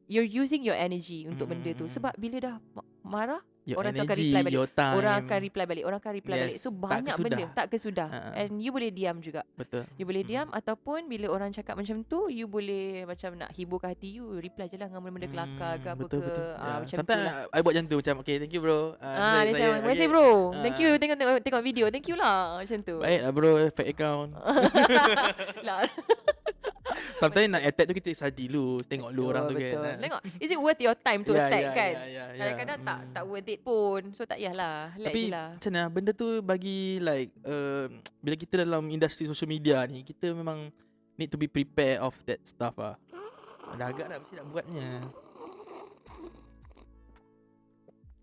you're using your energy untuk benda tu. Sebab bila dah marah, your orang energy, tu akan reply balik. your time. Orang akan reply balik. Yes. So banyak benda tak kesudah. And you boleh diam juga. Betul. You boleh diam, ataupun bila orang cakap macam tu, you boleh macam nak hiburkan hati you, reply je lah dengan benda-benda kelakar ke apa betul, ke. Betul. Macam sometimes tu lah. I buat macam tu, macam okay, thank you bro. Dia macam, terima kasih bro. Thank you tengok video. Thank you lah. Macam tu. Baik lah bro, fake account. Lah. Sometimes nak attack tu kita sadi dulu, tengok dulu orang tu betul. kan. Tengok, is it worth your time to attack kan? Kadang-kadang Yeah. tak worth it pun. So tak payahlah. Let Tapi je lah. macam mana benda tu bagi like bila kita dalam industri social media ni, kita memang need to be prepared of that stuff lah. Dah agak dah mesti nak buatnya.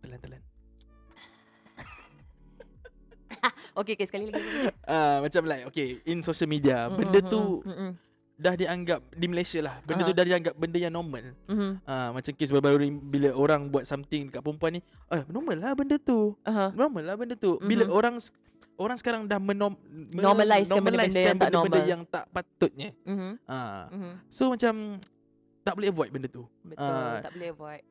Telan. Okay, sekali lagi. Macam like okay, in social media benda tu dah dianggap di Malaysia lah, benda tu dah dianggap benda yang normal. Macam kes baru-baru ni, bila orang buat something dekat perempuan ni, normal lah benda tu. Normal lah benda tu. Bila orang sekarang dah Normalizekan benda-benda yang tak patutnya. So macam tak boleh avoid benda tu. Betul, tak boleh avoid.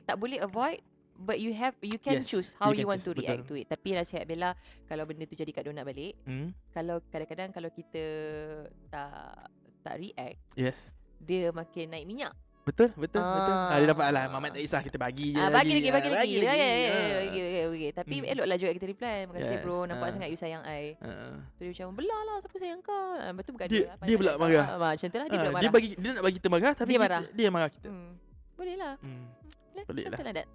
Tak boleh avoid, but you can choose how you want to react to it. Tapi nasihat Bella, kalau benda tu jadi kat Donat balik, kalau kadang-kadang kalau kita tak react, dia makin naik minyak. Betul. Dia dapat lah, Mamat tak kisah, kita bagi je bagi lagi. Tapi eloklah juga kita reply. Terima kasih bro, nampak sangat you sayang I. Tu dia macam, belah lah siapa sayang kau. Lepas tu bukan dia pula marah. Macam tu lah, dia pula marah. Dia nak bagi kita marah, tapi dia marah kita. Boleh lah. Pelik lah. Something like that.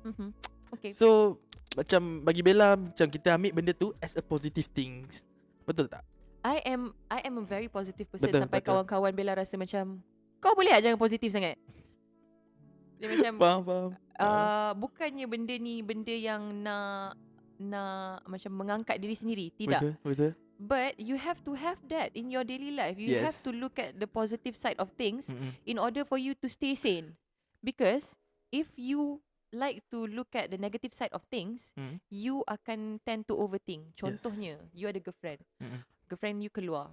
Okay. So macam bagi Bella, macam kita ambil benda tu as a positive things. Betul tak? I am a very positive person. Betul, sampai kawan-kawan Bella rasa macam, kau boleh jangan positif sangat. Dia macam faham. Bukannya benda ni benda yang nak macam mengangkat diri sendiri. Tidak. Betul. But you have to have that in your daily life. You have to look at the positive side of things in order for you to stay sane. Because if you like to look at the negative side of things, you akan tend to overthink. Contohnya, you ada girlfriend. Girlfriend you keluar.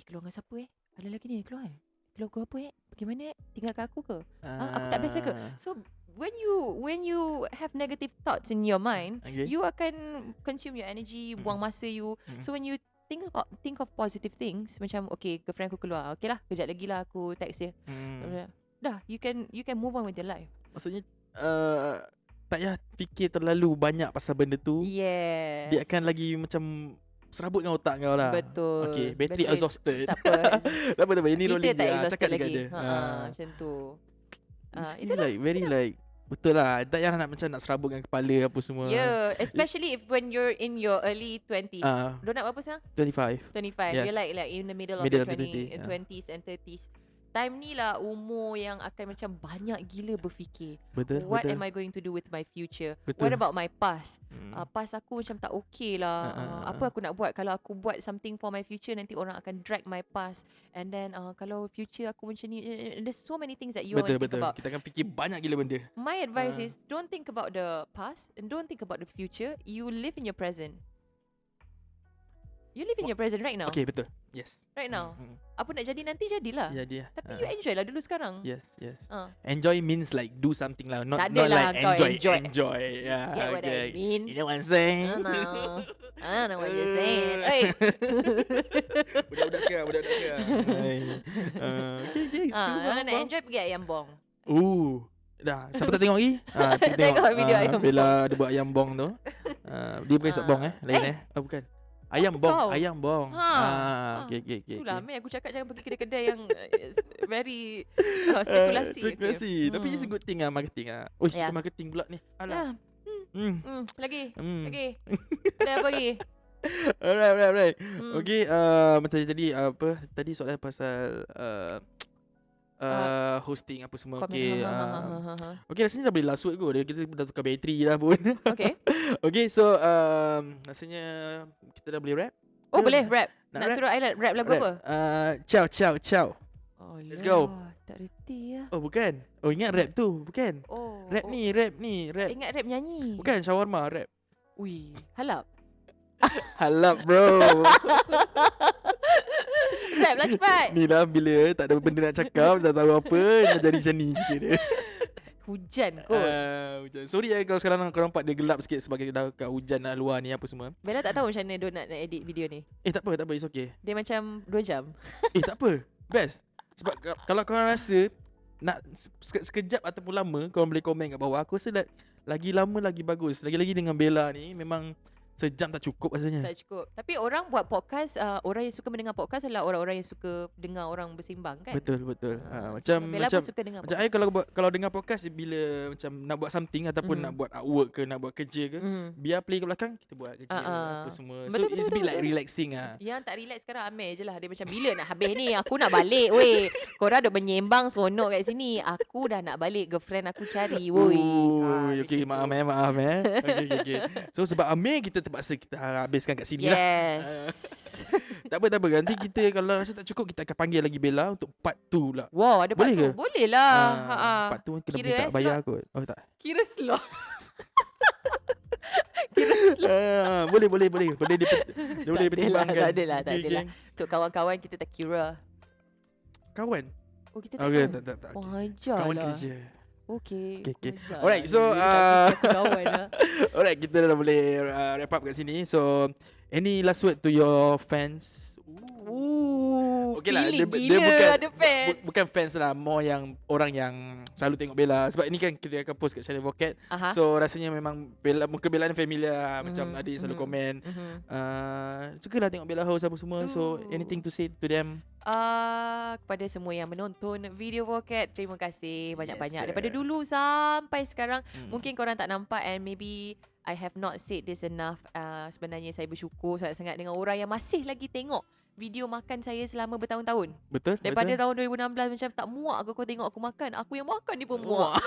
Keluar dengan siapa Ada lelaki ni keluar Keluar ke apa Bagaimana tinggalkan aku ke? Aku tak biasa ke? So when you have negative thoughts in your mind, you akan consume your energy, buang masa you. So when you think of positive things, macam okay, girlfriend aku keluar, okay lah, kejap lagi lah aku text dia. Dah, you can move on with your life. Maksudnya tak payah fikir terlalu banyak pasal benda tu. Yes. Dia akan lagi macam serabut dengan otak kau lah. Betul. Okay, battery exhausted. Tak apa. tak apa. Ini rolling kita tak je. exhausted Cakap lagi. dia. Macam tu. It's like very like Betul lah. Tak payah nak macam nak serabutkan kepala apa semua. Yeah, especially if when you're in your early 20s. Ah, Diorang nak berapa sekarang? 25. 25. Yes. You're like in the middle of Middle your of the 20, 20s and 30s. Time ni lah umur yang akan macam banyak gila berfikir. Betul, What betul. am I going to do with my future? Betul. What about my past? Hmm. Past aku macam tak okay lah. Apa aku nak buat? Kalau aku buat something for my future, nanti orang akan drag my past. And then kalau future aku macam ni, there's so many things that you want to think Betul. about. Kita akan fikir banyak gila benda. My advice is don't think about the past and don't think about the future. You live in your present. You live in your present right now. Okay, betul. Yes. Right now. Hmm. Apa nak jadi nanti jadilah. Jadi lah. Tapi you enjoy lah dulu sekarang. Yes. Ah. Enjoy means like do something lah. Not Tak not adalah like kau enjoy. enjoy. Yeah, Get what I mean? You know what I'm saying? I don't know what you're saying. Hey. Budak-budak sekarang. Hai. Okay. Nak enjoy pergi Ayam Bong. Dah. Siapa tak tengok lagi? Kita Tengok video Ayam Bong. Bella ada buat Ayam Bong tu. Dia bukan esok bong lain bukan. Ayam Bong. Kau. Ayam Bong. Okay. Itulah Amir, aku cakap jangan pergi kedai-kedai yang very spekulasi. Spekulasi. Okay. Tapi it's a good thing lah, marketing lah. Oh, Yeah. kita marketing pula ni. Alah. Yeah. Lagi. Hmm. Lagi. Ada apa lagi? Alright. Hmm. Okay, macam tadi apa? Tadi soalan pasal hosting apa semua. Komen. Okay. Okay, rasanya dah boleh last word kot. Kita dah tukar bateri dah pun. Okay. Okay, so rasanya kita dah boleh rap. Oh, boleh rap. Nak Nak rap? suruh I rap lagu apa? Ciao. Oh, Let's go. Tak reti lah. Oh, bukan. Oh, ingat rap tu. Bukan. Oh. Rap ni. Ingat rap nyanyi. Bukan, shawarma rap. Ui, halap. Halap bro. Rap lah cepat. Ni lah bila tak ada benda nak cakap, tak tahu apa, dah jadi macam ni cerita dia. Hujan kot. Hujan. Sorry kalau sekarang korang nampak dia gelap sikit sebab dah kat hujan lah luar ni apa semua. Bella tak tahu macam mana dia nak edit video ni. Tak apa, it's okay. Dia macam 2 jam. Tak apa, best. Sebab kalau korang rasa nak sekejap ataupun lama, korang boleh komen kat bawah. Aku rasa lagi lama lagi bagus. Lagi-lagi dengan Bella ni memang sejam tak cukup rasanya. Tak cukup. Tapi orang buat podcast, orang yang suka mendengar podcast adalah orang-orang yang suka dengar orang bersimbang kan? Betul. Bella pun suka dengar Macam podcast. kalau dengar podcast bila macam nak buat something ataupun nak buat artwork ke nak buat kerja ke, biar play kat belakang kita buat kerja apa semua. So Betul, it's a bit like betul. relaxing Yang tak relax sekarang Amir je lah. Dia macam bila nak habis ni? Aku nak balik weh. Korang duk menyembang seronok kat sini. Aku dah nak balik. Girlfriend aku cari woi. Okay, maaf. Okay. So sebab Amir kita terpaksa kita habiskan kat sini lah. Yes. Tak apa. Nanti kita kalau rasa tak cukup kita akan panggil lagi Bella untuk part 2 lah. Wow, ada part Boleh tu. ke? Boleh lah. Part 2 kena Kira minta bayar slot. kot. Oh tak. Kira slot. Boleh dia boleh dipertimbangkan. Tak adalah. Okay. Untuk kawan-kawan kita tak kira. Kawan. Oh, kita tak Okay, kawan. tak. Oh, ajar Kawan lah. kerja. Okay. Okay. Ajar Alright, lah. so, Dia tak fikir aku kawan lah. Alright, kita dah boleh wrap up kat sini. So, any last word to your fans? Okay lah, dia bukan ada fans. bukan fans lah, more yang orang yang selalu tengok Bella. Sebab ini kan kita akan post kat channel Vocat. Aha. So rasanya memang Bella, muka Bella ni familiar lah. Macam adik selalu komen. Sukalah tengok Bella House apa semua. So anything to say to them? Kepada semua yang menonton video Vocat, terima kasih banyak-banyak. Yes, Daripada dulu sampai sekarang, mungkin korang tak nampak and maybe I have not said this enough. Sebenarnya saya bersyukur sangat-sangat dengan orang yang masih lagi tengok video makan saya selama bertahun-tahun. Betul? Daripada betul. tahun 2016 macam tak muak ke kau tengok aku makan. Aku yang makan ni pun muak.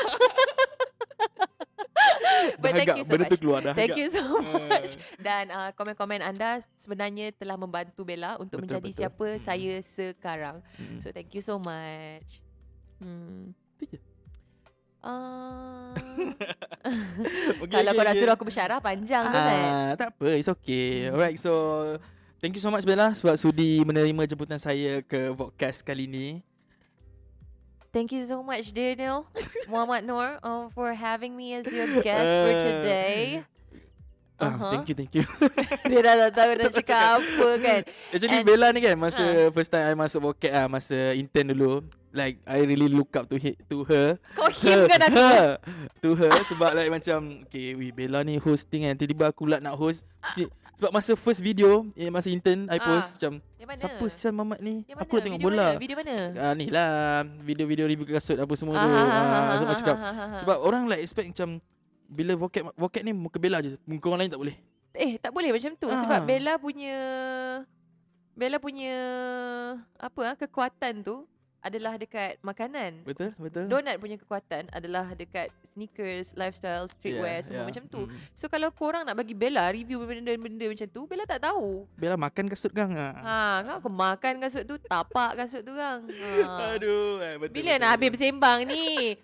But thank you so benda tu much. keluar dah. Thank you so much. Dan komen-komen anda sebenarnya telah membantu Bella untuk Betul, menjadi betul. siapa saya sekarang. Hmm. So thank you so much. Itu je. Okay, Kalau korang suruh aku bersyarah panjang tu kan. Tak apa, it's okay. Alright, so thank you so much Bella sebab sudi menerima jemputan saya ke podcast kali ni. Thank you so much Daniel Muhammad Noor for having me as your guest for today. Thank you. Dia dah tak tahu nak cakap apa kan. Actually Bella ni kan masa first time I masuk Vocat masa intern dulu, like I really look up to her. Kau himkan aku. To her sebab like macam okay, Bella ni hosting kan, tiba-tiba aku nak host. Sebab masa first video masa intern I post macam Yang mana? siapa sial Mamat ni? Yang Aku mana? nak tengok Video bola. mana? Video mana? Ni lah video-video review kasut apa semua tu. So macam cakap sebab orang like expect macam bila vocab ni muka Bella je. Muka orang lain tak boleh. Tak boleh macam tu sebab Bella punya kekuatan tu adalah dekat makanan. Betul? Donat punya kekuatan adalah dekat sneakers, lifestyle, streetwear, semua macam tu. So kalau korang nak bagi Bella review benda-benda macam tu, Bella tak tahu. Bella makan kasut kang. Kau makan kasut tu, tapak kasut tu kang. Aduh, betul. Bila nak habis bersembang ni?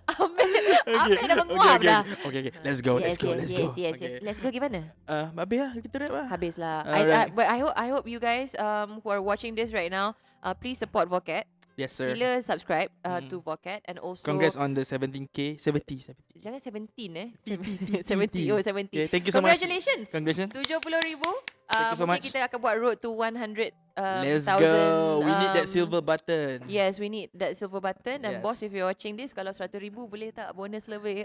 Ambil dah menguap dah. Okay. Let's go. Yes. Okay. Let's go gimana? Habis lah kita rap lah. Habis lah. Alright. But I hope you guys who are watching this right now, please support Vocad. Yes sir. Sila subscribe to Vocad and also Congrats on the 17k 70. Jangan 17 70. 70. Oh 70. Okay, thank you so much. Congratulations. 70,000. Thank you so much. Mungkin kita akan buat road to 100 Let's thousand, go. We need that silver button. Yes, we need that silver button. And Yes. boss, if you're watching this, kalau 100,000 boleh tak bonus lebih?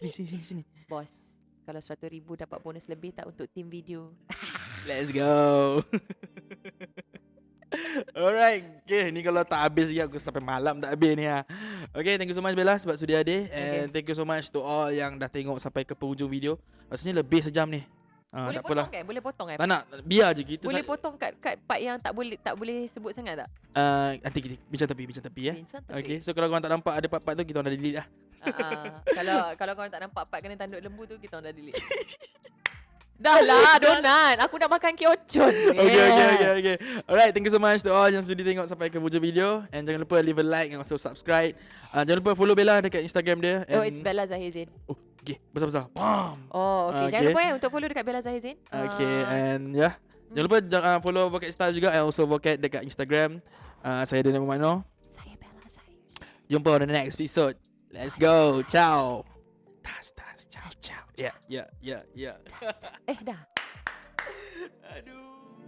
Sini. Boss, kalau 100,000 dapat bonus lebih tak untuk team video? Let's go. Alright. Okay, ni kalau tak habis lagi aku sampai malam tak habis ni . Okay, thank you so much Bella sebab sudi hadir. And thank you so much to all yang dah tengok sampai ke penghujung video. Rasanya lebih sejam ni. Boleh tak apalah. potong kan? Boleh potong kan? Tak nak, biar je kita. Boleh potong kat part yang tak boleh sebut sangat tak? Nanti kita bincang tepi ya. Bincang tepi. Okay, so kalau korang tak nampak ada part-part tu kita orang dah delete lah. Kalau korang tak nampak part kena tanduk lembu tu, kita orang dah delete. Dah lah donat. Aku nak makan keocon. Okay. Alright, thank you so much to all yang sudi tengok sampai ke hujung video. And jangan lupa leave a like and also subscribe. Jangan lupa follow Bella dekat Instagram dia. And It's Bella Zahir Zain. Okay, besar-besar. Bam. Okay. Jangan lupa untuk follow dekat Bella Zahir Zain. Okay, and jangan lupa follow Vocad Style juga and also Vocad dekat Instagram. Saya Daniel Mano. Saya Bella Zahir Zain. Jumpa on the next episode. Let's go. Ciao. Tas. Ciao. Yeah. Dah. Aduh.